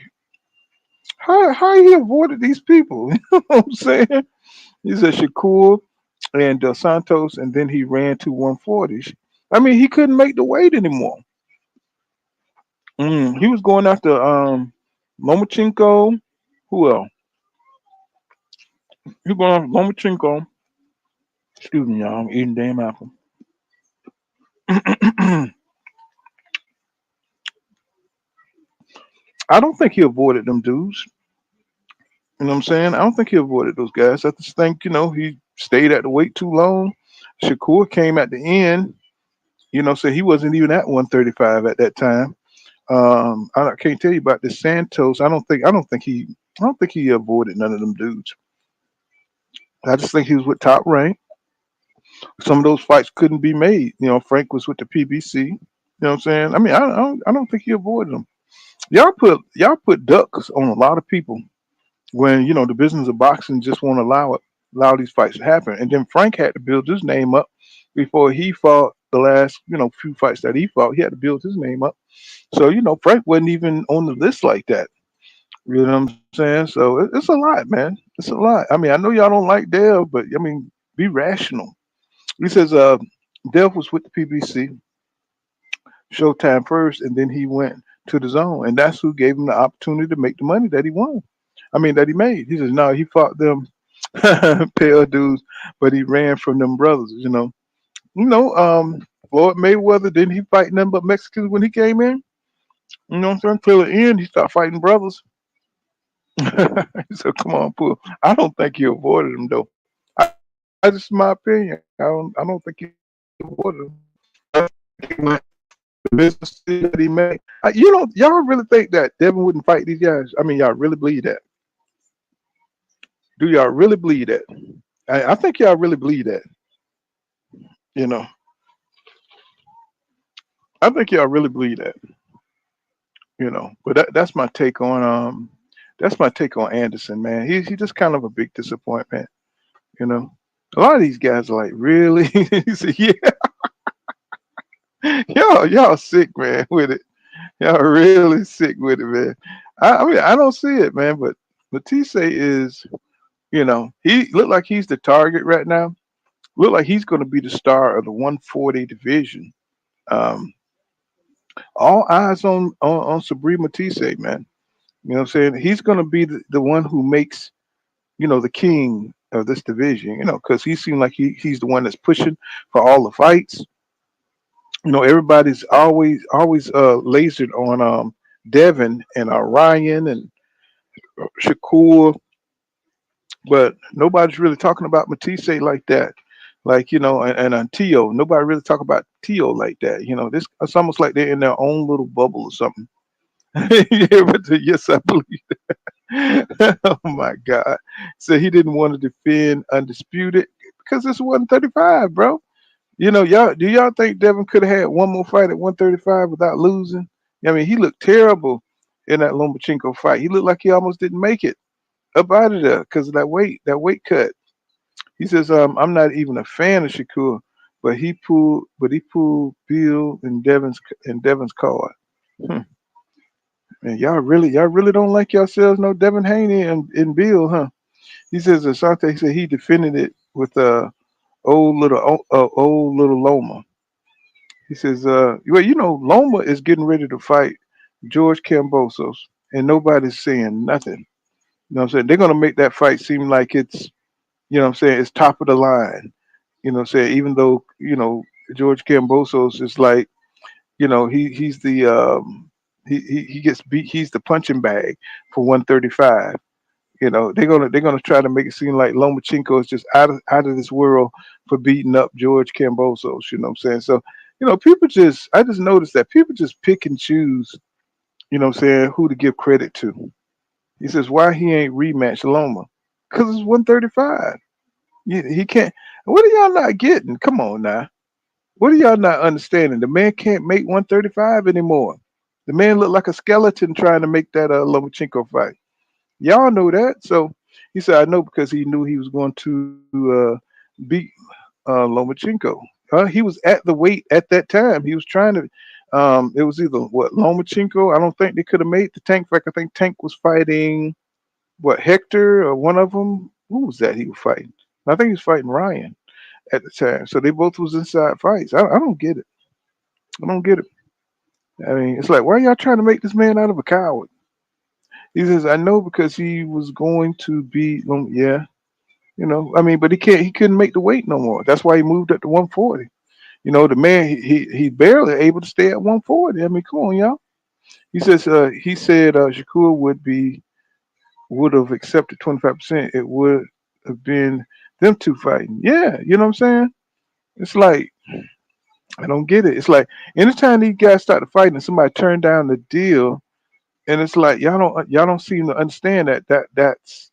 How he avoided these people? You know what I'm saying? He said Shakur and Dos Santos, and then he ran to 140. I mean, he couldn't make the weight anymore. He was going after Lomachenko. Who else? He was going after Lomachenko. Excuse me, y'all. I'm eating damn apple. I don't think he avoided them dudes. You know what I'm saying? I don't think he avoided those guys. I just think, he stayed at the weight too long. Shakur came at the end, so he wasn't even at 135 at that time. Can't tell you about this Santos. I don't think he avoided none of them dudes. I just think he was with Top Rank. Some of those fights couldn't be made. Frank was with the PBC. You know what I'm saying? I mean, I don't think he avoided them. Y'all put ducks on a lot of people when the business of boxing just won't allow these fights to happen. And then Frank had to build his name up before he fought the last few fights that he fought. He had to build his name up. So Frank wasn't even on the list like that. You know what I'm saying? So it's a lot, man. It's a lot. I mean, I know y'all don't like Dev, but I mean, be rational. He says Dev was with the PBC Showtime first, and then he went to the Zone, and that's who gave him the opportunity to make the money that he won. I mean, that he made. He says no, he fought them pale dudes, but he ran from them brothers. Floyd Mayweather, didn't he fight nothing but Mexicans when he came in? You know what I'm saying? Till the end, he started fighting brothers. So come on, Pooh. I don't think he avoided him though. I just my opinion. I don't think he avoided him. He went the business that he made. Y'all really think that Devin wouldn't fight these guys? I mean, y'all really believe that? Do y'all really believe that? I think y'all really believe that. You know, I think y'all really believe that. But that's my take on Anderson, man. He just kind of a big disappointment. You know, a lot of these guys are like, really? He said, yeah, y'all sick, man, with it. Y'all really sick with it, man. I mean, I don't see it, man. But Matisse is, he looked like he's the target right now. Look like he's going to be the star of the 140 division. Um, all eyes on Sabri Matisse, man. You know what I'm saying? He's going to be the one who makes, the king of this division, because he seemed like he's the one that's pushing for all the fights. Everybody's always lasered on Devin and Ryan and Shakur, but nobody's really talking about Matisse like that. Like, and Tio. Nobody really talk about Tio like that. This it's almost like they're in their own little bubble or something. Yeah, but yes, I believe that. Oh my God. So he didn't want to defend undisputed because it's 135, bro. Y'all think Devin could have had one more fight at 135 without losing? I mean, he looked terrible in that Lomachenko fight. He looked like he almost didn't make it up out of there because of that weight cut. He says, I'm not even a fan of Shakur, but he pulled Bill and Devin's card. Hmm. Man, y'all really don't like yourselves, no Devin Haney and Bill, huh? He says Asante said he defended it with old little Loma. He says, well, Loma is getting ready to fight George Kambosos, and nobody's saying nothing. You know what I'm saying? They're gonna make that fight seem like it's, what I'm saying, it's top of the line. You know what I'm saying? Even though, George Kambosos is like, he's the he gets beat, he's the punching bag for 135. They're gonna try to make it seem like Lomachenko is just out of this world for beating up George Kambosos. You know what I'm saying? So, I just noticed that people just pick and choose, what I'm saying, who to give credit to. He says, why he ain't rematch Loma? Because it's 135. He can't. What are y'all not getting? Come on now. What are y'all not understanding? The man can't make 135 anymore. The man looked like a skeleton trying to make that Lomachenko fight. Y'all know that. So he said, I know because he knew he was going to beat Lomachenko. He was at the weight at that time. He was trying to. It was either Lomachenko. I don't think they could have made the Tank fight. I think Tank was fighting Hector or one of them. Who was that he was fighting? I think he was fighting Ryan at the time. So they both was inside fights. I don't get it. I don't get it. I mean, it's like, why are y'all trying to make this man out of a coward? He says, I know because he was going to be, yeah, I mean, but he couldn't make the weight no more. That's why he moved up to 140. The man, he barely able to stay at 140. I mean, come on, y'all. He said Shakur would have accepted 25%. It would have been them two fighting. Yeah, you know what I'm saying? It's like, I don't get it. It's like anytime these guys start fighting and somebody turn down the deal, and it's like y'all don't seem to understand that's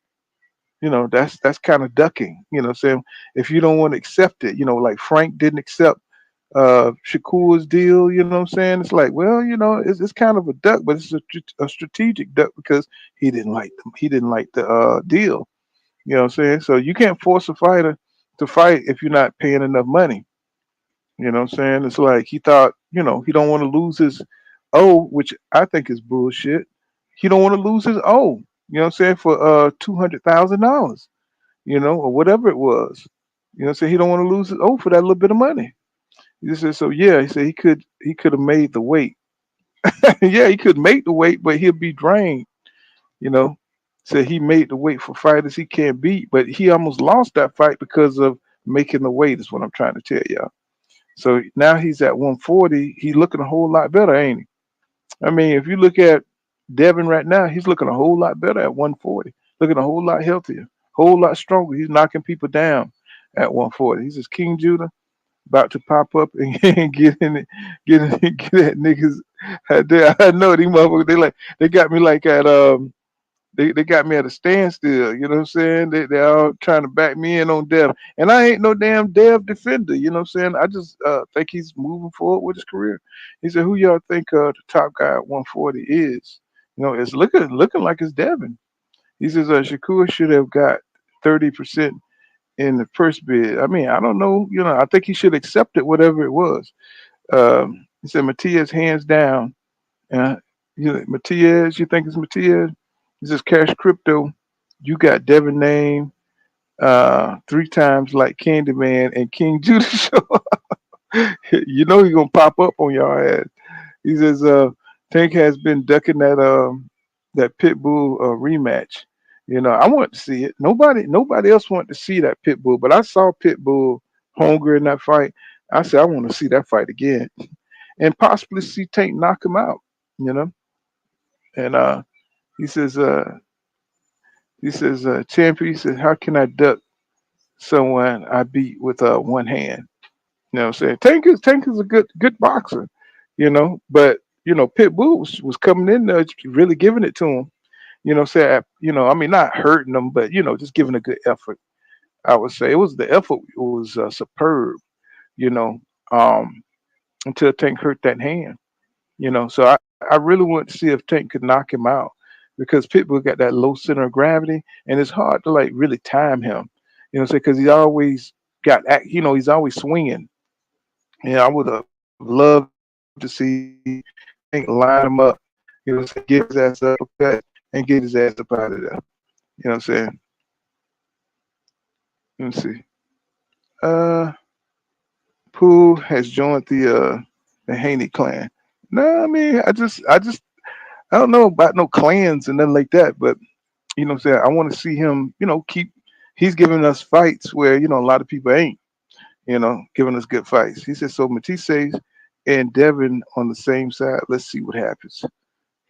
that's kind of ducking. Saying if you don't want to accept it, like Frank didn't accept Shakur's deal. You know what I'm saying? It's like, well, it's kind of a duck, but it's a strategic duck because he didn't like the deal. You know what I'm saying? So you can't force a fighter to fight if you're not paying enough money. You know what I'm saying? It's like he thought, he don't want to lose his O, which I think is bullshit. He don't want to lose his O. You know what I'm saying? For $200,000, or whatever it was. You know what I'm saying? He don't want to lose his O for that little bit of money. He said, so yeah, he said he could have made the weight. Yeah, he could make the weight, but he'll be drained, you know. Said he made the weight for fighters he can't beat, but he almost lost that fight because of making the weight, is what I'm trying to tell y'all. So now he's at 140. He's looking a whole lot better, ain't he? I mean, if you look at Devin right now, he's looking a whole lot better at 140. Looking a whole lot healthier, whole lot stronger. He's knocking people down at 140. He's just King Judah about to pop up and get in it, get at niggas. I know these motherfuckers. They got me like at they got me at a standstill. You know what I'm saying? They all trying to back me in on Dev, and I ain't no damn Dev defender. You know what I'm saying? I just think he's moving forward with his career. He said, "Who y'all think the top guy at 140 is?" It's looking like it's Devin. He says Shakur should have got 30% in the first bid. I mean, I don't know. I think he should accept it, whatever it was. He said Matias hands down. Uh, Matias, you think it's Matias? He says Cash Crypto. You got Devin name three times like Candyman and King Judah show. He's gonna pop up on your ass. He says Tank has been ducking that Pitbull rematch. I want to see it. Nobody else wanted to see that Pitbull, but I saw Pitbull hunger in that fight. I said I want to see that fight again, and possibly see Tank knock him out. You know, and he says champion. He says, how can I duck someone I beat with one hand? You know what I'm saying? Tank is a good boxer, but Pitbull was coming in there really giving it to him. Say, I mean, not hurting them, but just giving a good effort. I would say the effort was superb. You know, um, until Tank hurt that hand. So I really want to see if Tank could knock him out because Pitbull got that low center of gravity, and it's hard to like really time him. Because he always he's always swinging. Yeah, I would have loved to see Tank line him up. Get his ass up, okay, and get his ass up out of there. You know what I'm saying? Let me see. Uh, Pooh has joined the Haney clan. No, I mean, I don't know about no clans and nothing like that, but what I'm saying, I want to see him, keep. He's giving us fights where a lot of people ain't, giving us good fights. He says so. Matisse and Devin on the same side. Let's see what happens.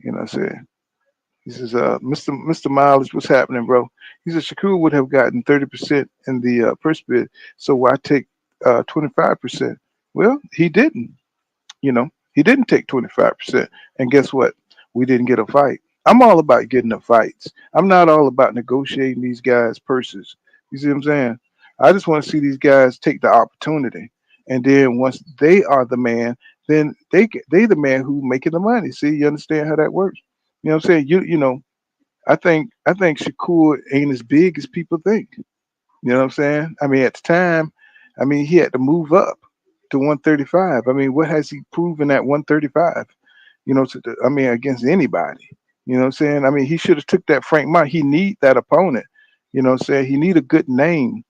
You know what I'm saying? He says, Mr. Mileage, what's happening, bro? He says Shakur would have gotten 30% in the first bid, so why take 25%? Well, he didn't. He didn't take 25%. And guess what? We didn't get a fight. I'm all about getting the fights. I'm not all about negotiating these guys' purses. You see what I'm saying? I just want to see these guys take the opportunity. And then once they are the man, then they the man who making the money. See, you understand how that works? You know what I'm saying? I think Shakur ain't as big as people think. You know what I'm saying? I mean, at the time, I mean, he had to move up to 135. I mean, what has he proven at 135? I mean, against anybody. You know what I'm saying? I mean, he should have took that Frank Martin. He need that opponent. You know what I'm saying? He need a good name.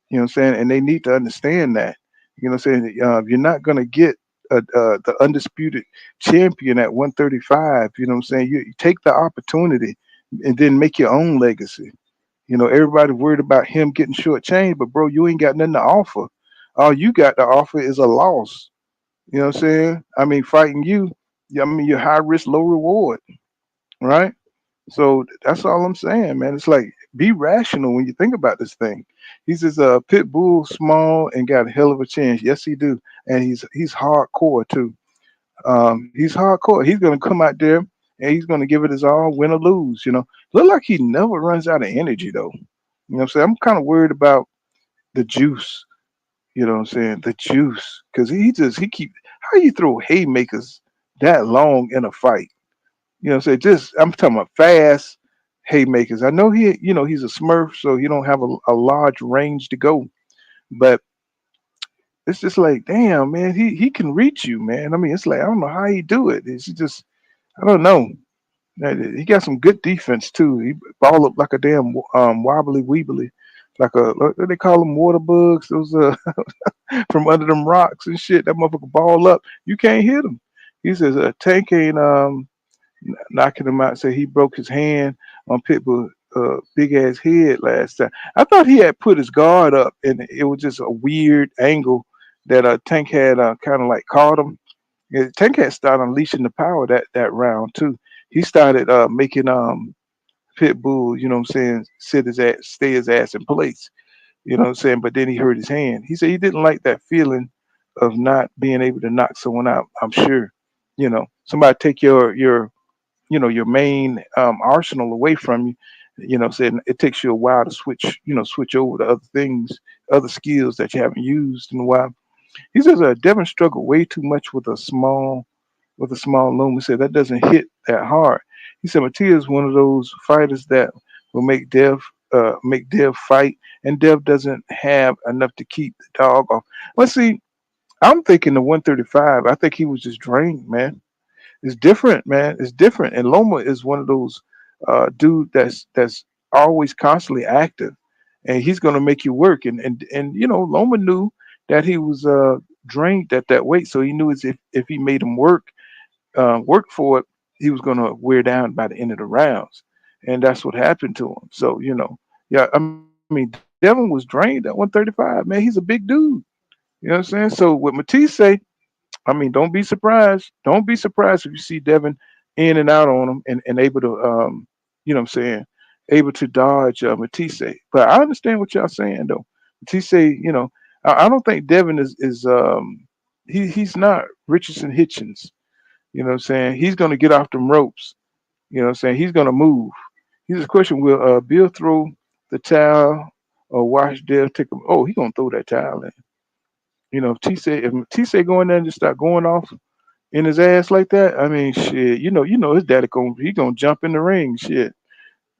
You know what I'm saying? And they need to understand that. You know what I'm saying? You're not going to get the undisputed champion at 135. You know what I'm saying? You take the opportunity and then make your own legacy. Everybody worried about him getting shortchanged, but bro, you ain't got nothing to offer. All you got to offer is a loss. You know what I'm saying? I mean, fighting you, I mean, you're high risk, low reward, right? So that's all I'm saying, man. It's like be rational when you think about this thing. He says, Pit Bull small and got a hell of a chance. Yes, he do, and he's hardcore too. He's hardcore. He's gonna come out there and he's gonna give it his all, win or lose. Look like he never runs out of energy though. You know what I'm saying? I'm kind of worried about the juice. You know what I'm saying? The juice, because he keep how you throw haymakers that long in a fight. You know what I'm saying? Just I'm talking about fast haymakers. I know he's a Smurf, so he don't have a large range to go, but it's just like, damn, man, he can reach you, man. I mean, it's like I don't know how he do it. It's just I don't know. He got some good defense too. He ball up like a damn wobbly weebly, like a what do they call them, water bugs. Those from under them rocks and shit. That motherfucker ball up. You can't hit him. He says Tank ain't knocking him out. Say he broke his hand on Pitbull big ass head last time. I thought he had put his guard up, and it was just a weird angle that Tank had kind of like caught him. Yeah, Tank had started unleashing the power that round too. He started making Pitbull, you know what I'm saying, stay his ass in place. You know what I'm saying? But then he hurt his hand. He said he didn't like that feeling of not being able to knock someone out. I'm sure. Somebody take your main arsenal away from you. Saying it takes you a while to switch over to other things, other skills that you haven't used in a while. He says Devin struggled way too much with a small loom. He said that doesn't hit that hard. He said Mattia is one of those fighters that will make Dev fight, and Dev doesn't have enough to keep the dog off. Let's see. I'm thinking the 135. I think he was just drained, man. It's different, man. It's different. And Loma is one of those dude that's always constantly active, and he's gonna make you work. And Loma knew that he was drained at that weight, so he knew as if he made him work for it, he was gonna wear down by the end of the rounds, and that's what happened to him. So yeah. I mean, Devin was drained at 135. Man, he's a big dude. You know what I'm saying? So with Matisse, I mean, don't be surprised. Don't be surprised if you see Devin in and out on him and able to, you know what I'm saying, able to dodge Matisse. But I understand what y'all saying though. Matisse, I don't think Devin he's not Richardson Hitchens. You know what I'm saying? He's gonna get off them ropes. You know what I'm saying? He's gonna move. Here's a question: will Bill throw the towel or watch Dev take him? Oh, he gonna throw that towel in. If Tisse go in there and just start going off in his ass like that, I mean, shit, his daddy gonna jump in the ring, shit.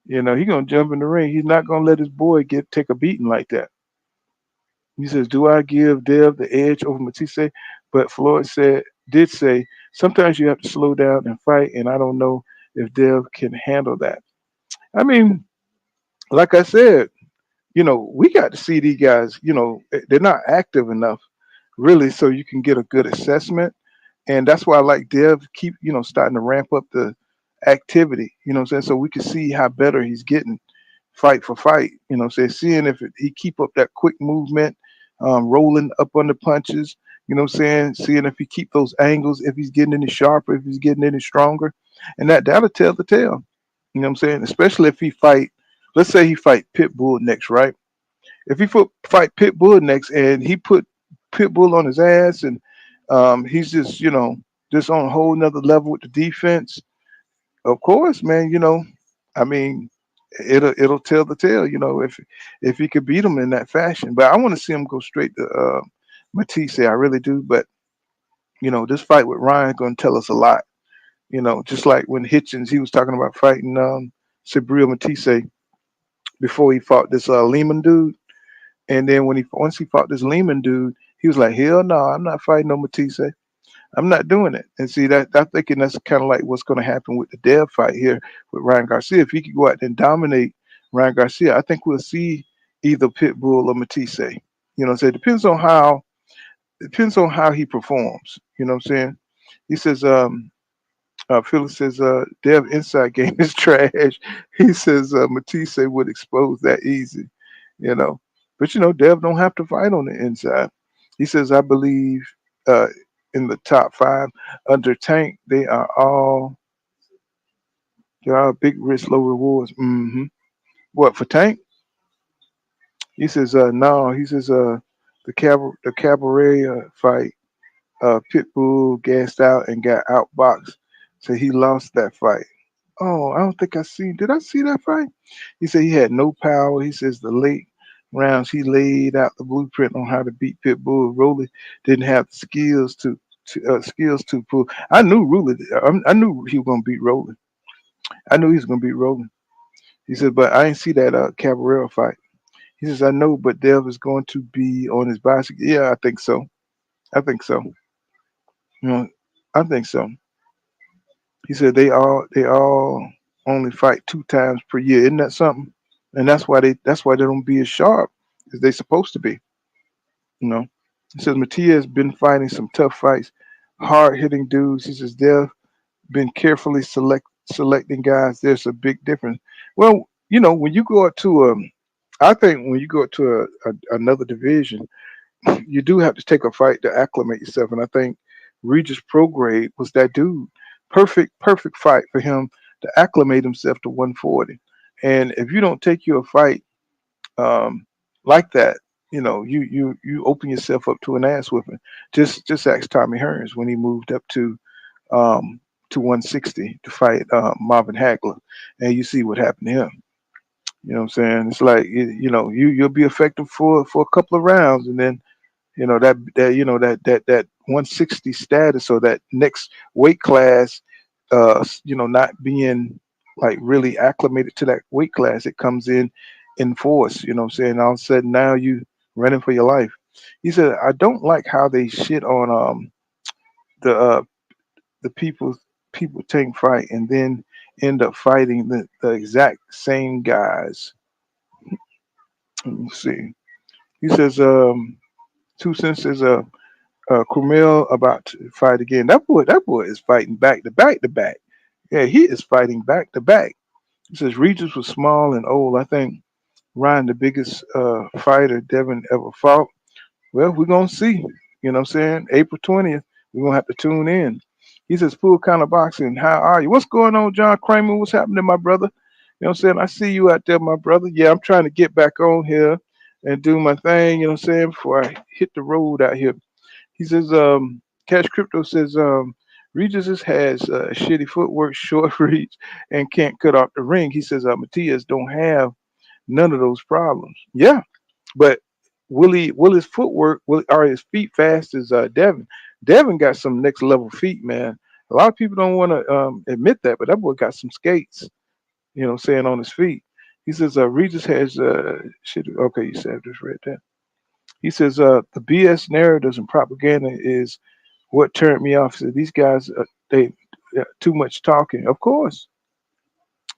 He gonna jump in the ring. He's not gonna let his boy take a beating like that. He says, "Do I give Dev the edge over Matisse?" But Floyd did say sometimes you have to slow down and fight, and I don't know if Dev can handle that. I mean, like I said, we got to see these guys. They're not active enough, really, so you can get a good assessment. And that's why I like Dev keep, starting to ramp up the activity, what I'm saying? So we can see how better he's getting fight for fight, seeing if he keep up that quick movement, rolling up under punches, seeing if he keep those angles, if he's getting any sharper, if he's getting any stronger. And that'll tell the tale, what I'm saying? Especially if let's say he fight Pitbull next, right? If he fight Pitbull next and he put Pitbull on his ass and he's just on a whole nother level with the defense, of course, man, I mean, it'll tell the tale, if he could beat him in that fashion. But I want to see him go straight to Matisse. I really do. But this fight with Ryan going to tell us a lot. Just like when Hitchens, he was talking about fighting Sabril Matisse before he fought this Lehman dude. And then once he fought this Lehman dude, he was like, "Hell no, I'm not fighting no Matisse. I'm not doing it." And see that I'm thinking that's kind of like what's going to happen with the Dev fight here with Ryan Garcia. If he could go out and dominate Ryan Garcia, I think we'll see either Pitbull or Matisse. So it depends on how he performs. You know what I'm saying? He says, Phyllis says, Dev inside game is trash. He says Matisse would expose that easy. you know. But Dev don't have to fight on the inside. He says, I believe in the top five under Tank, they are big risk, low rewards. What for Tank? He says, no. He says, the cabaret fight, Pitbull gassed out and got outboxed, so he lost that fight. Oh, I don't think I seen. Did I see that fight? He said he had no power. He says the late rounds. He laid out the blueprint on how to beat Pitbull. Rolly didn't have the skills to pull. I knew Rolly. I knew he was gonna beat Rolly. I knew he was gonna beat Rolly. He said, but I didn't see that Cabrera fight. He says, I know, but Dev is going to be on his bicycle. Yeah, I think so. I think so. You know, I think so. He said they all only fight 2 times per year. Isn't that something? And that's why they don't be as sharp as they supposed to be. You know. He says Mattia has been fighting some tough fights, hard hitting dudes. He says they've been carefully selecting guys. There's a big difference. Well, when you go up to I think when you go up to another division, you do have to take a fight to acclimate yourself. And I think Regis Prograde was that dude. Perfect fight for him to acclimate himself to 140. And if you don't take your fight like that, you open yourself up to an ass whipping. Just ask Tommy Hearns when he moved up um, to 160 to fight Marvin Hagler, and you see what happened to him. You know what I'm saying? It's like you'll be effective for a couple of rounds, and then that 160 status or that next weight class, not being like really acclimated to that weight class, it comes in force. You know what I'm saying? All of a sudden now you running for your life. He said, I don't like how they shit on the people tank fight and then end up fighting the exact same guys. Let me see. He says, 2 cents says Cromel about to fight again. That boy is fighting back to back to back. Yeah, he is fighting back to back. He says Regis was small and old. I think Ryan, the biggest fighter Devin ever fought. Well, we're gonna see. You know what I'm saying? April 20th, we're gonna have to tune in. He says, full kind of boxing. How are you? What's going on, John Kramer? What's happening, my brother? You know what I'm saying? I see you out there, my brother. Yeah, I'm trying to get back on here and do my thing, you know what I'm saying, before I hit the road out here. He says, Cash Crypto says, Regis has shitty footwork, short reach, and can't cut off the ring. He says, Matias don't have none of those problems. Yeah, but will his footwork, are his feet fast as Devin? Devin got some next level feet, man. A lot of people don't want to admit that, but that boy got some skates, saying on his feet. He says, Regis has shit. Okay, you said, I just read that. He says, the BS narratives and propaganda is what turned me off. He said, these guys, they too much talking. Of course.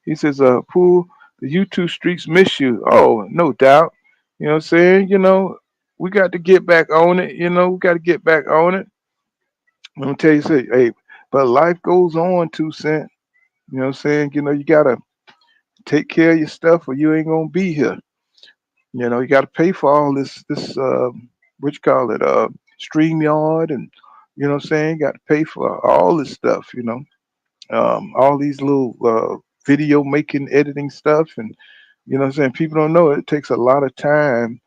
He says, Pool, the YouTube streets miss you. Oh, no doubt. You know what I'm saying? We got to get back on it. We got to get back on it. I'm going to tell you, say, hey, but life goes on, 2 cent. You know what I'm saying? You got to take care of your stuff or you ain't going to be here. You got to pay for all this what you call it, StreamYard, and you know what I'm saying, got to pay for all this stuff, all these little video making, editing stuff, and you know what I'm saying, people don't know it takes a lot of time,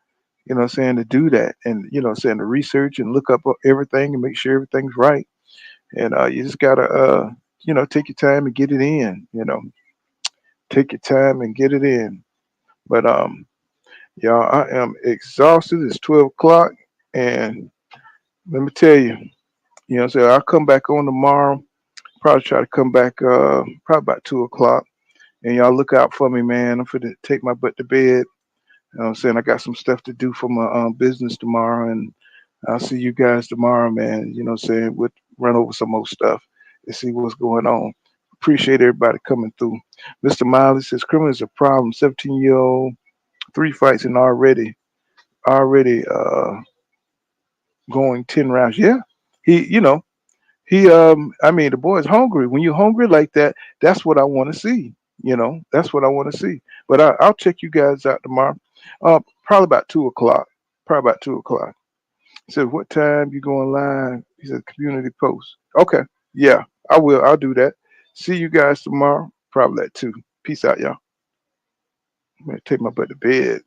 you know what I'm saying, to do that, and you know what I'm saying, to research and look up everything and make sure everything's right, and you just gotta take your time and get it in, take your time and get it in, but y'all, I am exhausted. It's 12 o'clock. And let me tell you, you know what I'm saying? I'll come back on tomorrow. Probably try to come back probably about 2 o'clock. And y'all look out for me, man. I'm finna take my butt to bed. You know what I'm saying? I got some stuff to do for my business tomorrow. And I'll see you guys tomorrow, man. You know what I'm saying? We'll run over some more stuff and see what's going on. Appreciate everybody coming through. Mr. Miley says criminal is a problem. 17-year-old, 3 fights and already going 10 rounds. Yeah. I mean, the boy's hungry. When you're hungry like that, that's what I want to see. That's what I want to see. But I'll check you guys out tomorrow. Probably about 2 o'clock. Probably about 2 o'clock. He said, what time you going live? He said, community post. Okay. Yeah, I will. I'll do that. See you guys tomorrow. Probably at 2. Peace out, y'all. I'm going to take my butt to bed.